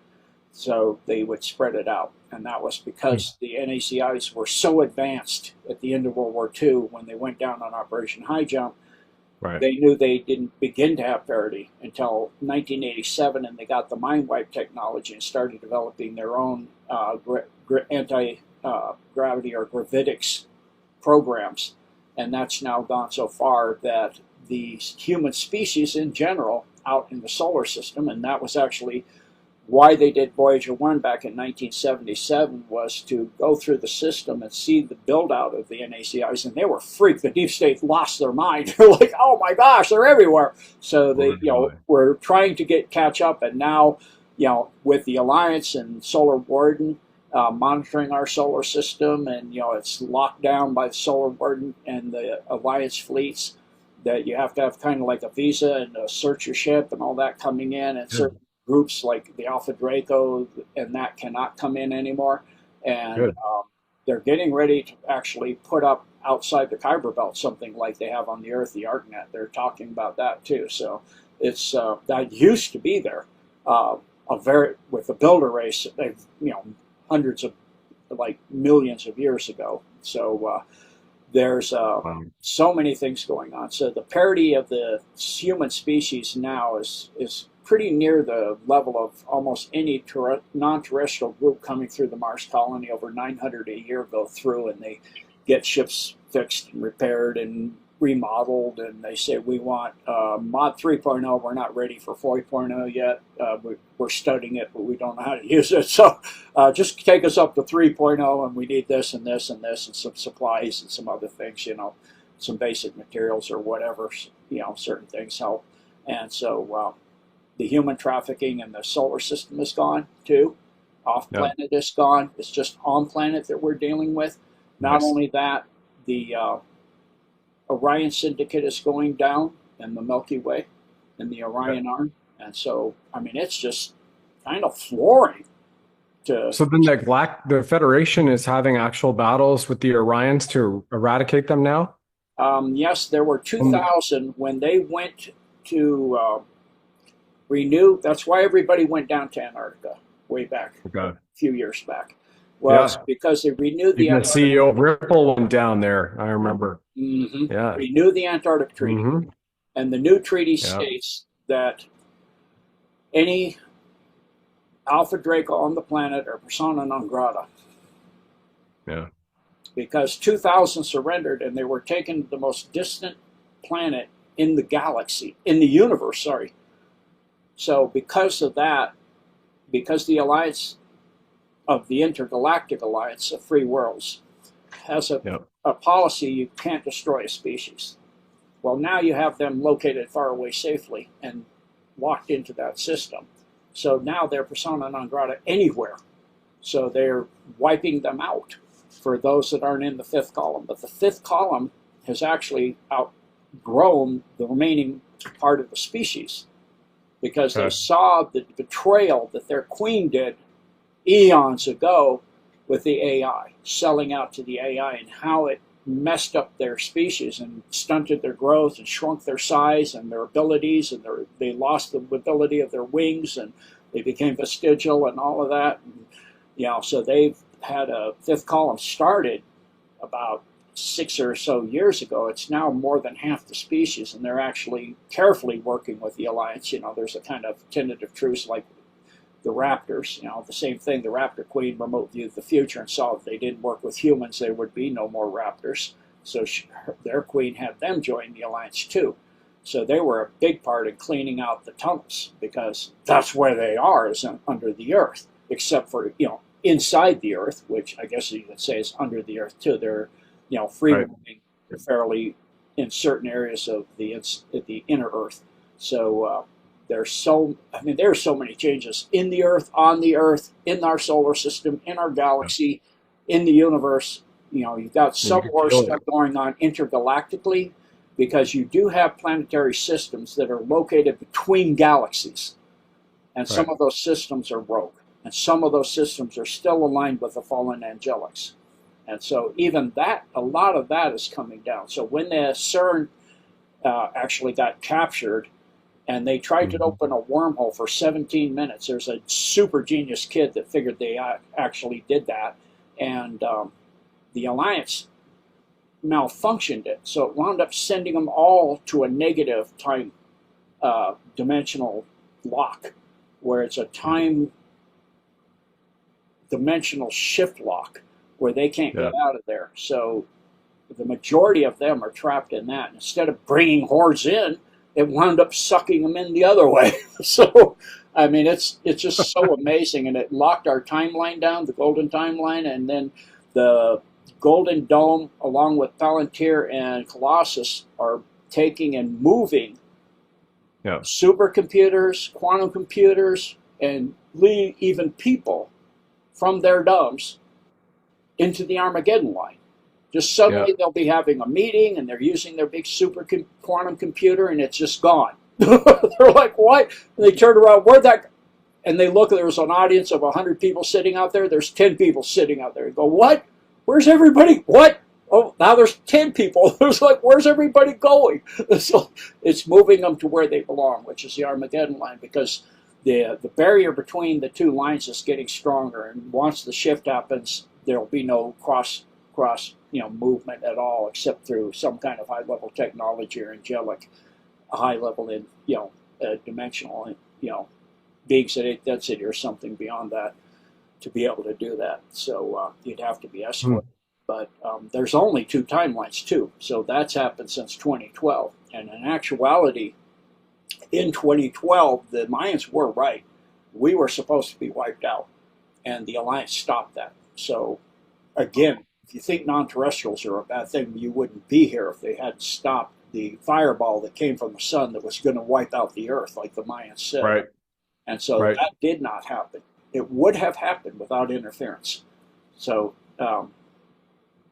So they would spread it out. And that was Hmm. because the NACIs were so advanced at the end of World War II when they went down on Operation High Jump. Right. They knew they didn't begin to have parity until 1987, and they got the mind wipe technology and started developing their own anti gravity or gravitics programs. And that's now gone so far that the human species in general out in the solar system, and that was actually why they did Voyager 1 back in 1977, was to go through the system and see the build out of the NACIs, and they were freaked. The deep state lost their mind. They're like, oh my gosh, they're everywhere. So they, Really? we're trying to catch up, and now, with the Alliance and Solar Warden monitoring our solar system, and it's locked down by the Solar Warden and the Alliance fleets, that you have to have kind of like a visa and search your ship and all that coming in, and Good. certain groups like the Alpha Draco and that cannot come in anymore. And Good. they're getting ready to actually put up outside the Kuiper Belt something like they have on the Earth, the ArcNet. They're talking about that too. So it's that used to be there. A very with the builder race, they've hundreds of like millions of years ago. So there's so many things going on. So the parity of the human species now is pretty near the level of almost any non-terrestrial group coming through the Mars colony. Over 900 a year go through, and they get ships fixed and repaired and remodeled, and they say we want mod 3.0. We're not ready for 4.0 yet. We're studying it, but we don't know how to use it. So just take us up to 3.0, and we need this and this and this and some supplies and some other things, some basic materials or whatever, certain things help. And so the human trafficking in the solar system is gone too. Off Yeah. planet is gone. It's just on planet that we're dealing with. Not Nice. only that, the Orion Syndicate is going down in the Milky Way in the Yeah. Orion Arm. And so, I mean, it's just kind of flooring to. So then the Federation is having actual battles with the Orions to eradicate them now? Yes, there were Um, 2,000 when they went to renew. That's why everybody went down to Antarctica way back, a okay. few years back, was Yeah. because they renewed the Even the Antarctic. CEO of Ripple went down there. I remember. Yeah. Renewed the Antarctic Treaty, Hmm. and the new treaty Yeah. states that any Alpha Draco on the planet are persona non grata, Yeah. because 2,000 surrendered and they were taken to the most distant planet in the galaxy, in the universe, sorry. So, because of that, because the alliance of the Intergalactic Alliance of Free Worlds has Yeah. a policy, you can't destroy a species. Well, now you have them located far away safely and locked into that system. So now they're persona non grata anywhere. So they're wiping them out for those that aren't in the fifth column. But the fifth column has actually grown the remaining part of the species because they Okay. saw the betrayal that their queen did eons ago with the AI, selling out to the AI, and how it messed up their species and stunted their growth and shrunk their size and their abilities, and they lost the ability of their wings, and they became vestigial and all of that. And, so they've had a fifth column started about 6 or so years ago. It's now more than half the species, and they're actually carefully working with the alliance. There's a kind of tentative truce like the raptors. The same thing. The raptor queen remote viewed the future and saw if they didn't work with humans, there would be no more raptors. So their queen had them join the alliance too. So they were a big part in cleaning out the tunnels because that's where they are, is under the earth, except for, inside the earth, which I guess you could say is under the earth too. They're, free Right. moving fairly in certain areas of the inner earth. So there are so many changes in the earth, on the earth, in our solar system, in our Yeah. galaxy, in the universe. You've got And you some can more feel it. stuff going on intergalactically because you do have planetary systems that are located between galaxies. And some Right. of those systems are rogue. And some of those systems are still aligned with the fallen angelics. And so even that, a lot of that is coming down. So when the CERN actually got captured, and they tried to Mhm. open a wormhole for 17 minutes. There's a super genius kid that figured they actually did that, and the Alliance malfunctioned it, so it wound up sending them all to a negative time dimensional lock, where it's a time dimensional shift lock where they can't Yeah. get out of there. So the majority of them are trapped in that. Instead of bringing hordes in, it wound up sucking them in the other way. So, I mean, it's just so amazing, and it locked our timeline down, the golden timeline, and then the Golden Dome, along with Palantir and Colossus, are taking and moving Yeah. supercomputers, quantum computers, and even people from their domes into the Armageddon line. Just Yeah. suddenly they'll be having a meeting and they're using their big super quantum computer and it's just gone. They're like, what? And they turn around, where'd that? And they look, there's an audience of 100 people sitting out there. There's 10 people sitting out there. They go, what? Where's everybody? What? Oh, now there's 10 people. It's like, where's everybody going? So it's moving them to where they belong, which is the Armageddon line, because the barrier between the two lines is getting stronger. And once the shift happens, there'll be no cross movement at all, except through some kind of high level technology or angelic, high level in dimensional beings at 8th density or something beyond that to be able to do that. So you'd have to be Hmm. escorted. But there's only two timelines too, so that's happened since 2012. And in actuality, in 2012, the Mayans were right. We were supposed to be wiped out, and the Alliance stopped that. So again, if you think non-terrestrials are a bad thing, you wouldn't be here if they had stopped the fireball that came from the sun that was going to wipe out the Earth, like the Mayans said. Right. And so Right. that did not happen. It would have happened without interference. So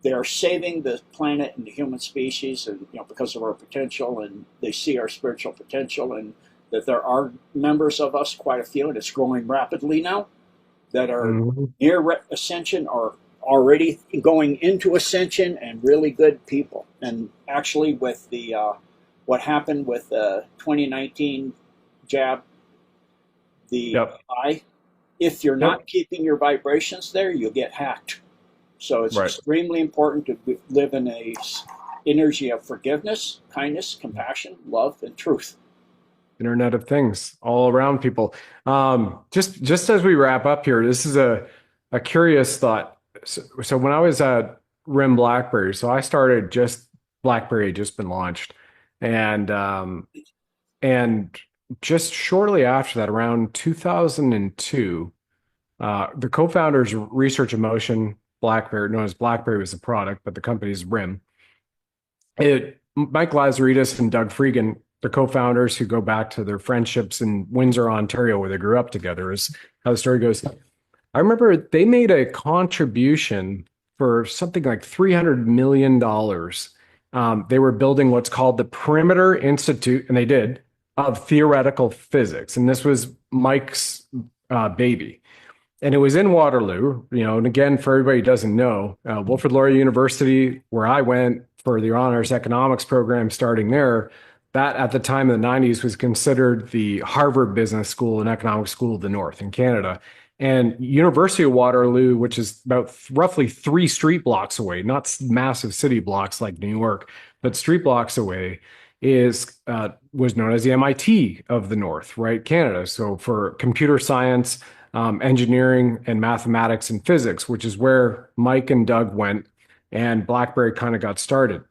they are saving the planet and the human species, and because of our potential, and they see our spiritual potential, and that there are members of us, quite a few, and it's growing rapidly now, that are Mhm. near ascension or already going into ascension, and really good people. And actually, with the what happened with the 2019 jab, the Yep. AI, if you're Yep. not keeping your vibrations there, you'll get hacked. So it's Right. extremely important to live in a energy of forgiveness, kindness, compassion, love, and truth. Internet of Things all around people. Just as we wrap up here, this is a curious thought. So when I was at RIM BlackBerry, so I started just BlackBerry had just been launched, and and just shortly after that, around 2002, the co-founders of Research Emotion BlackBerry, known as BlackBerry was the product, but the company's RIM. Mike Lazaridis and Doug Freegan, the co-founders who go back to their friendships in Windsor, Ontario, where they grew up together, is how the story goes. I remember they made a contribution for something like $300 million They were building what's called the Perimeter Institute, and they did, of Theoretical Physics. And this was Mike's baby. And it was in Waterloo, and again, for everybody who doesn't know, Wilfrid Laurier University, where I went for the honors economics program starting there, that at the time in the 90s was considered the Harvard Business School and Economic School of the North in Canada. And University of Waterloo, which is about roughly 3 street blocks away, not massive city blocks like New York, but street blocks away, is was known as the MIT of the North, right? Canada. So for computer science, engineering, and mathematics and physics, which is where Mike and Doug went, and BlackBerry kind of got started.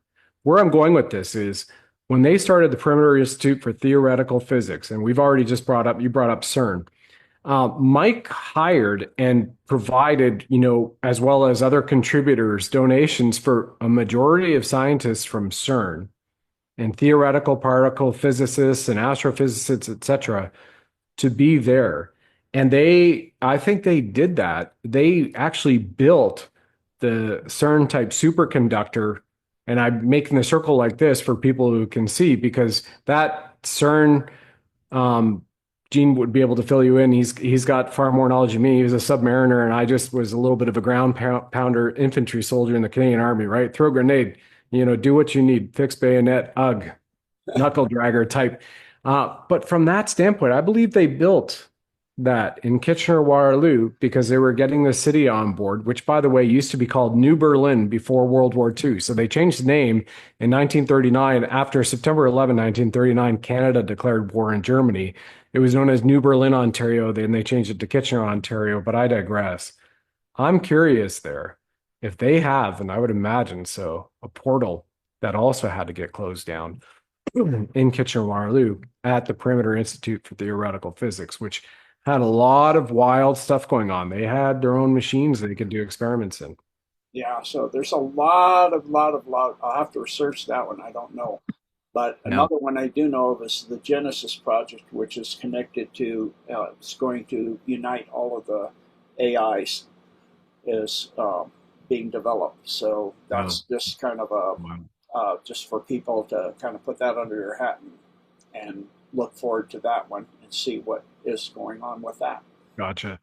Where I'm going with this is when they started the Perimeter Institute for Theoretical Physics, and you brought up CERN. Mike hired and provided, as well as other contributors, donations for a majority of scientists from CERN and theoretical particle physicists and astrophysicists, et cetera, to be there. And I think they did that. They actually built the CERN type superconductor. And I'm making the circle like this for people who can see, because that CERN, Gene would be able to fill you in. He's got far more knowledge than me. He was a submariner, and I just was a little bit of a ground pounder infantry soldier in the Canadian Army, right? Throw a grenade, do what you need, fix bayonet, ugh, knuckle dragger type. But from that standpoint, I believe they built that in Kitchener-Waterloo because they were getting the city on board, which, by the way, used to be called New Berlin before World War II. So they changed the name in 1939. After September 11, 1939, Canada declared war on Germany. It was known as New Berlin, Ontario. Then they changed it to Kitchener, Ontario, but I digress. I'm curious there if they have, and I would imagine so, a portal that also had to get closed down in Kitchener-Waterloo at the Perimeter Institute for Theoretical Physics, which had a lot of wild stuff going on. They had their own machines they could do experiments in. Yeah, so there's a lot. I'll have to research that one. I don't know. But Yeah. another one I do know of is the Genesis project, which is connected to, it's going to unite all of the AIs is being developed. So Wow. that's just kind of a, Wow. just for people to kind of put that under your hat and look forward to that one and see what is going on with that. Gotcha.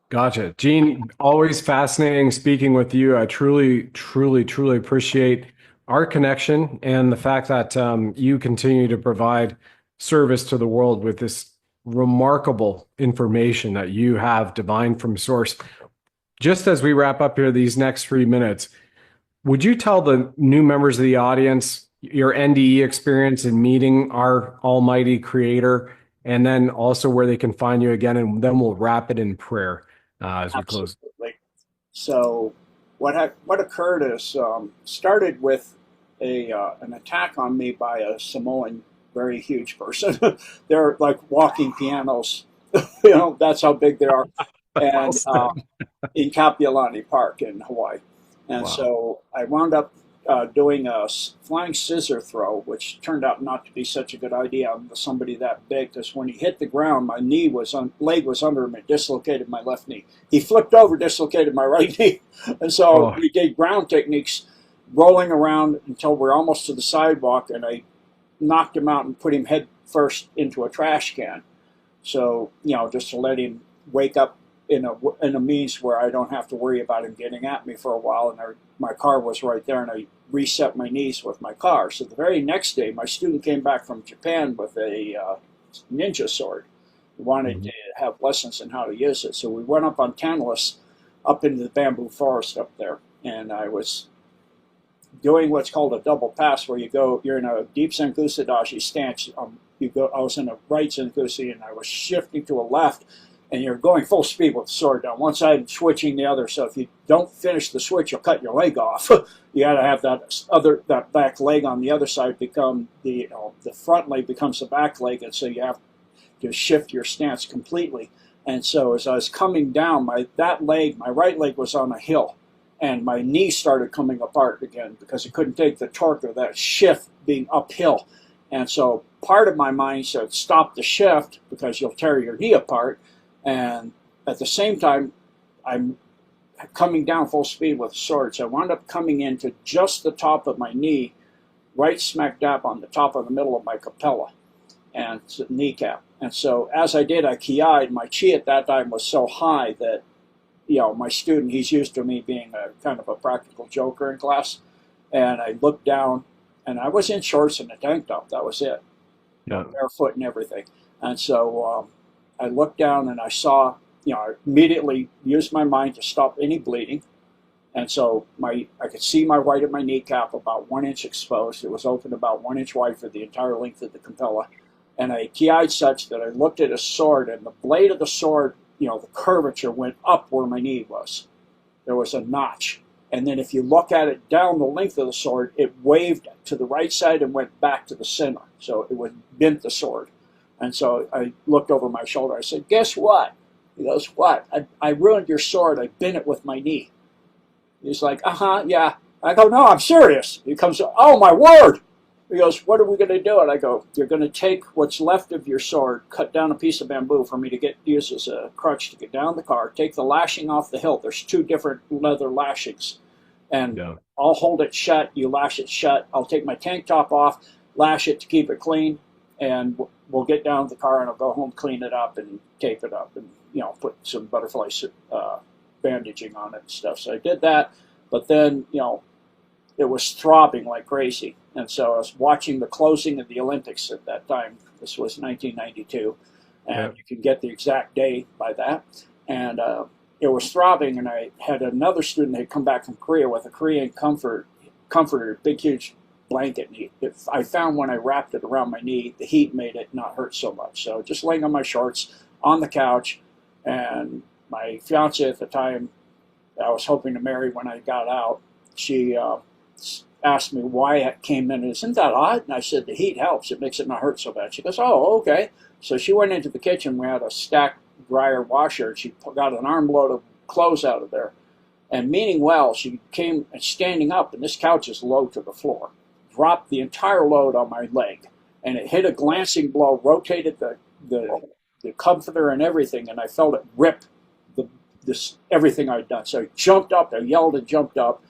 Gotcha. Gene, always fascinating speaking with you. I truly, truly, truly appreciate our connection and the fact that you continue to provide service to the world with this remarkable information that you have divined from source. Just as we wrap up here these next 3 minutes, would you tell the new members of the audience your NDE experience in meeting our almighty creator, and then also where they can find you again, and then we'll wrap it in prayer as we close. Absolutely. So what occurred is started with an attack on me by a Samoan, very huge person. They're like walking pianos. That's how big they are. And in Kapiolani Park in Hawaii. And Wow. so I wound up doing a flying scissor throw, which turned out not to be such a good idea on somebody that big, because when he hit the ground, my leg was under him and dislocated my left knee. He flipped over, dislocated my right knee. And so Oh, we did ground techniques, rolling around until we're almost to the sidewalk, and I knocked him out and put him head first into a trash can. So, just to let him wake up in a means where I don't have to worry about him getting at me for a while. And my car was right there, and I reset my knees with my car. So the very next day, my student came back from Japan with a ninja sword. He wanted to have lessons in how to use it. So we went up on Tantalus, up into the bamboo forest up there, and I was doing what's called a double pass, where you're in a deep Senkusa Dashi stance. I was in a right Senkusa, and I was shifting to a left, and you're going full speed with the sword down one side and switching the other. So if you don't finish the switch, you'll cut your leg off. You got to have that back leg on the other side become the front leg becomes the back leg, and so you have to shift your stance completely. And so as I was coming down, my right leg was on a hill, and my knee started coming apart again because it couldn't take the torque of that shift being uphill. And so part of my mind said, stop the shift because you'll tear your knee apart. And at the same time, I'm coming down full speed with the sword. So I wound up coming into just the top of my knee right smack dab on the top of the middle of my capella and kneecap. And so as I did, I ki-eyed. My chi at that time was so high that, my student, he's used to me being a kind of a practical joker in class. And I looked down, and I was in shorts and a tank top. That was it, Yeah. barefoot and everything. And so I looked down and I saw, I immediately used my mind to stop any bleeding. And so I could see my right of my kneecap about 1 inch exposed. It was open about 1 inch wide for the entire length of the capella. And I ki-eyed such that I looked at a sword, and the blade of the sword, the curvature went up where my knee was. There was a notch. And then if you look at it down the length of the sword, it waved to the right side and went back to the center. So it would bent the sword. And so I looked over my shoulder. I said, guess what? He goes, what? I ruined your sword. I bent it with my knee. He's like, yeah. I go, no, I'm serious. He comes, oh, my word. He goes, what are we going to do? And I go, you're going to take what's left of your sword, cut down a piece of bamboo for me to use as a crutch to get down the car, take the lashing off the hilt. There's 2 different leather lashings. And Yeah. I'll hold it shut. You lash it shut. I'll take my tank top off, lash it to keep it clean, and we'll get down to the car, and I'll go home, clean it up, and tape it up, and put some butterfly bandaging on it and stuff. So I did that, but then it was throbbing like crazy, and so I was watching the closing of the Olympics at that time. This was 1992, and Yeah. you can get the exact day by that, and it was throbbing, and I had another student that had come back from Korea with a Korean comforter, big, huge blanket. I found when I wrapped it around my knee, the heat made it not hurt so much. So just laying on my shorts on the couch, and my fiance at the time, I was hoping to marry when I got out, she asked me why it came in. Isn't that odd? And I said, the heat helps. It makes it not hurt so bad. She goes, oh, okay. So she went into the kitchen. We had a stacked dryer washer. She got an armload of clothes out of there. And meaning well, she came standing up, and this couch is low to the floor, dropped the entire load on my leg, and it hit a glancing blow, rotated the comforter and everything, and I felt it rip everything I'd done. So I jumped up, I yelled and jumped up,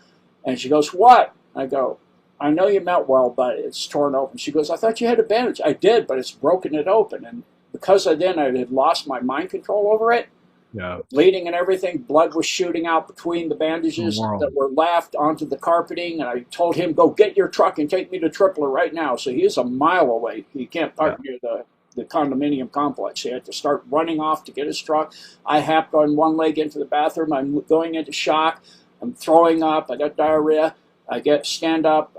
and she goes, what? I go, I know you meant well, but it's torn open. She goes, I thought you had a bandage. I did, but it's broken it open. And because I had lost my mind control over it, Yeah. bleeding and everything, blood was shooting out between the bandages Wow. that were left onto the carpeting, and I told him, go get your truck and take me to Tripler right now. So he is a mile away. He can't park near the condominium complex. He had to start running off to get his truck. I hopped on one leg into the bathroom. I'm going into shock. I'm throwing up. I got diarrhea. I stand up.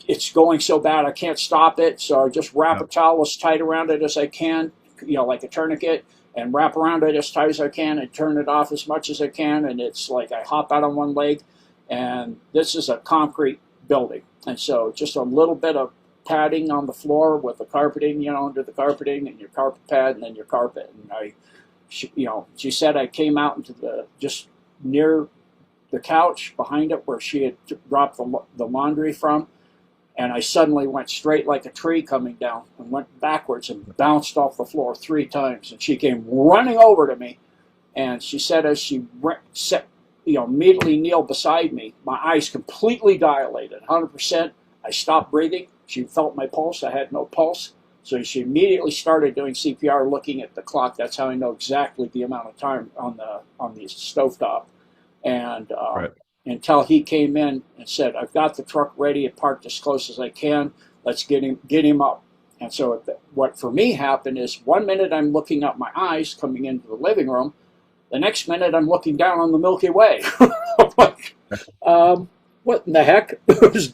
It's going so bad I can't stop it. So I just wrap a towel as tight around it as I can, like a tourniquet, and wrap around it as tight as I can and turn it off as much as I can. And it's like I hop out on one leg, and this is a concrete building. And so just a little bit of padding on the floor with the carpeting, under the carpeting, and your carpet pad, and then your carpet. And she said I came out into just near the couch behind it where she had dropped the laundry from, and I suddenly went straight like a tree coming down and went backwards and bounced off the floor 3 times. And she came running over to me, and she said as she immediately kneeled beside me, my eyes completely dilated, 100%. I stopped breathing. She felt my pulse. I had no pulse. So she immediately started doing CPR, looking at the clock. That's how I know exactly the amount of time on the stovetop. And Right. until he came in and said, I've got the truck ready and parked as close as I can. Let's get him up. And so what for me happened is 1 minute I'm looking up my eyes coming into the living room. The next minute I'm looking down on the Milky Way. I'm like, what in the heck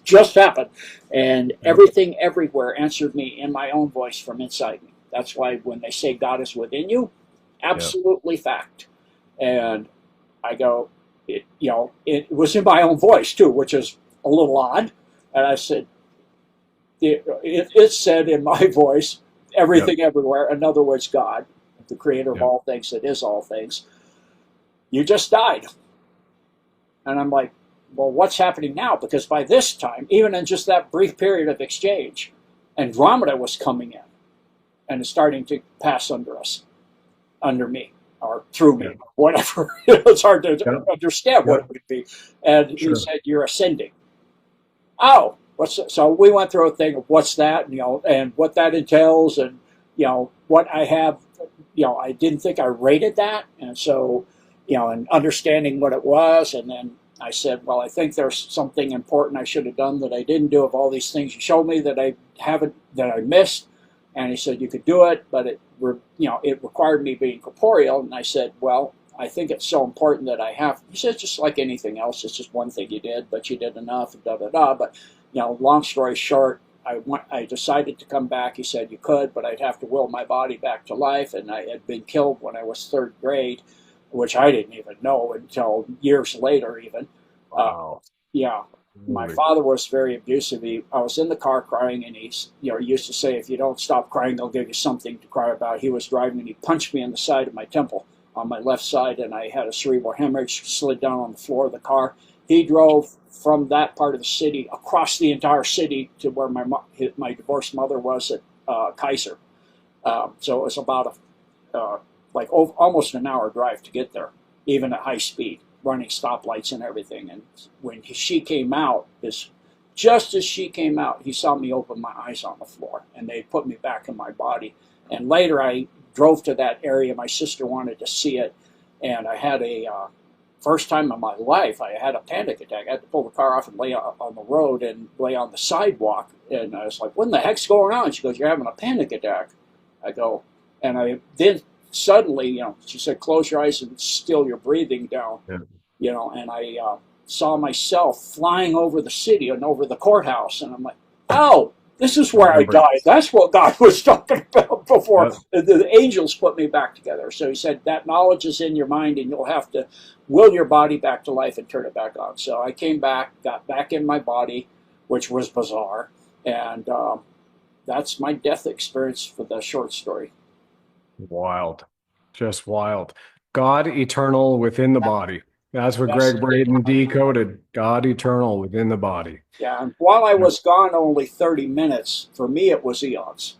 just happened? And everything everywhere answered me in my own voice from inside me. That's why when they say God is within you, absolutely fact. And I go, it was in my own voice too, which is a little odd. And I said, it said in my voice, everything everywhere, in other words, God, the creator of all things, that is all things. You just died. And I'm like, well, what's happening now? Because by this time, even in just that brief period of exchange, Andromeda was coming in and it's starting to pass under me, or through me, whatever. It's hard to understand what it would be. And he said, you're ascending. Oh, So we went through a thing of what's that, and what that entails, and what I have. I didn't think I rated that, and so and understanding what it was, and then I said, well, I think there's something important I should have done that I didn't do of all these things you showed me that I haven't that I missed. And he said you could do it, but it required me being corporeal. And I said, well, I think it's so important that I have. He said, just like anything else, it's just one thing you did, but you did enough, and da da da. But long story short, I decided to come back. He said you could, but I'd have to will my body back to life, and I had been killed when I was third grade, which I didn't even know until years later, even. Uh, Wow. yeah, my Holy. father was very abusive. I was in the car crying, and he used to say, if you don't stop crying, they'll give you something to cry about. He was driving, and he punched me in the side of my temple on my left side, and I had a cerebral hemorrhage, slid down on the floor of the car. He drove from that part of the city across the entire city to where my divorced mother was at Kaiser. So it was about almost an hour drive to get there, even at high speed, running stoplights and everything. And when she came out, just as she came out, he saw me open my eyes on the floor, and they put me back in my body. And later, I drove to that area. My sister wanted to see it, and I had a first time in my life I had a panic attack. I had to pull the car off and lay on the road and lay on the sidewalk. And I was like, "What in the heck's going on?" She goes, "You're having a panic attack." I go, and I then suddenly, she said, close your eyes and still your breathing down, Yeah. and I saw myself flying over the city and over the courthouse. And I'm like, oh, this is where I Remember. died. That's what God was talking about before. Yep. The angels put me back together. So he said, that knowledge is in your mind, and you'll have to will your body back to life and turn it back on. So I came back, got back in my body, which was bizarre. And that's my death experience for the short story. Wild. Just wild. God eternal within the body. That's what Yes. Greg Braden decoded. God eternal within the body. Yeah. And while I Yeah. was gone only 30 minutes, for me it was eons.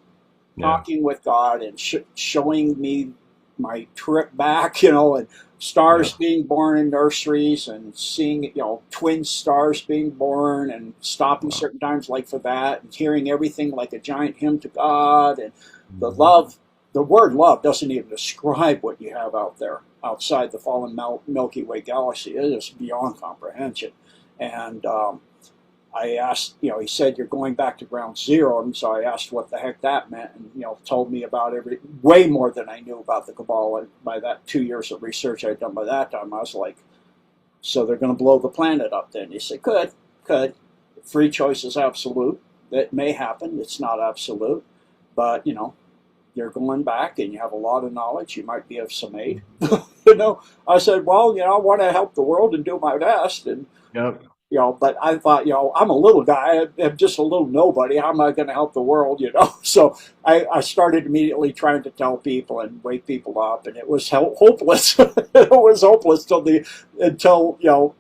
Yeah. Talking with God and showing me my trip back, and Yeah. stars being born in nurseries, and seeing, twin stars being born, and stopping Wow. certain times like for that, and hearing everything like a giant hymn to God, and the Mhm. love. The word love doesn't even describe what you have out there outside the fallen Milky Way galaxy. It is beyond comprehension. And I asked, he said, you're going back to ground zero. And so I asked what the heck that meant, and, told me about way more than I knew about the Cabal. And by that 2 years of research I'd done by that time, I was like, so they're going to blow the planet up then? He said, could. Free choice is absolute. It may happen. It's not absolute. But, you're going back and you have a lot of knowledge. You might be of some aid. I said, well, I want to help the world and do my best. And Yep. but I thought, I'm a little guy. I'm just a little nobody. How am I going to help the world, So I started immediately trying to tell people and wake people up, and it was hopeless. It was hopeless until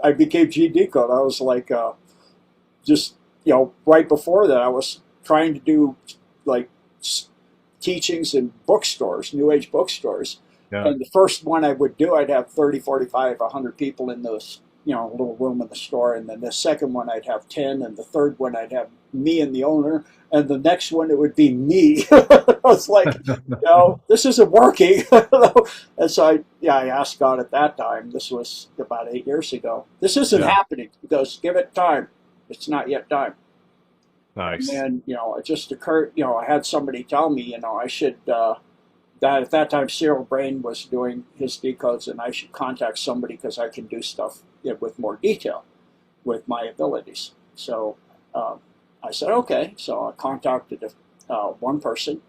I became G Decode. I was like, just, right before that, I was trying to do like teachings in bookstores, New Age bookstores. Yeah. And the first one I would do, I'd have 30, 45, 100 people in those, little room in the store. And then the second one, I'd have 10. And the third one, I'd have me and the owner. And the next one, it would be me. I was like, this isn't working. And so I asked God at that time, this was about 8 years ago, this isn't Yeah. happening. He goes, give it time. It's not yet time. And Nice. then, it just occurred, I had somebody tell me, I should, that at that time Cyril Brain was doing his decodes, and I should contact somebody because I can do stuff with more detail with my abilities. So I said, okay. So I contacted one person.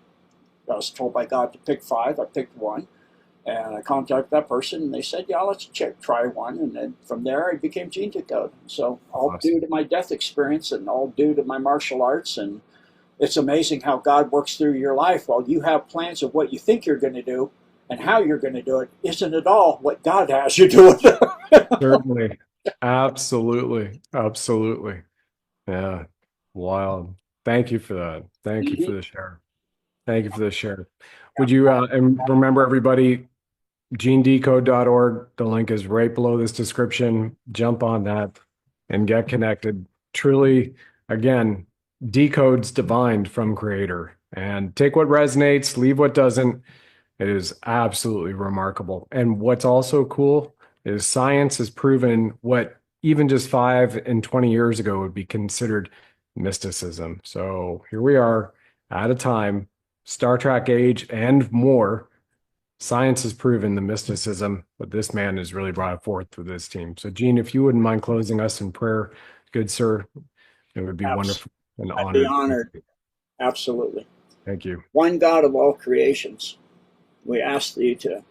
I was told by God to pick five. I picked one. And I contacted that person, and they said, yeah, let's try one. And then from there, I became Gene Decode. So all due Awesome. to my death experience and all due to my martial arts. And it's amazing how God works through your life. While you have plans of what you think you're going to do and how you're going to do it, isn't it all what God has you doing? Certainly. Absolutely. Absolutely. Yeah. Wild. Thank you for that. Thank you for the share. Thank you for the share. Would you and remember everybody, genedecode.org. The link is right below this description. Jump on that and get connected. Truly again, decodes divined from creator and take what resonates, leave what doesn't. It is absolutely remarkable. And what's also cool is science has proven what even just 5 and 20 years ago would be considered mysticism. So here we are at a time, Star Trek age and more. Science has proven the mysticism, but this man has really brought it forth with this team. So, Gene, if you wouldn't mind closing us in prayer, good sir, it would be Abs- wonderful and I'd be honored. honored. Absolutely. Thank you. One God of all creations, we ask thee to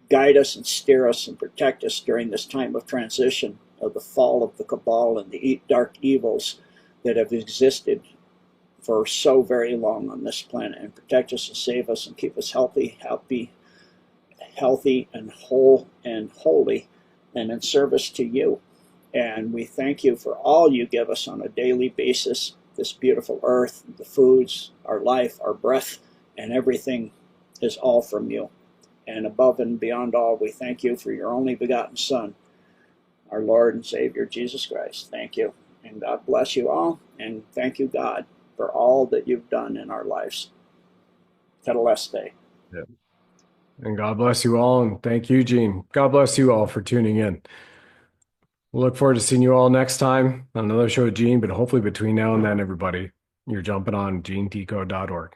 guide us and steer us and protect us during this time of transition of the fall of the cabal and the dark evils that have existed for so very long on this planet, and protect us and save us and keep us healthy and whole and holy and in service to you. And we thank you for all you give us on a daily basis, this beautiful earth, the foods, our life, our breath, and everything is all from you. And above and beyond all, we thank you for your only begotten Son, our Lord and Savior, Jesus Christ. Thank you. And God bless you all. And thank you, God, for all that you've done in our lives. Teteleste. Yeah. And God bless you all. And thank you, Gene. God bless you all for tuning in. We'll look forward to seeing you all next time on another show with Gene, but hopefully between now and then, everybody, you're jumping on genedecode.org.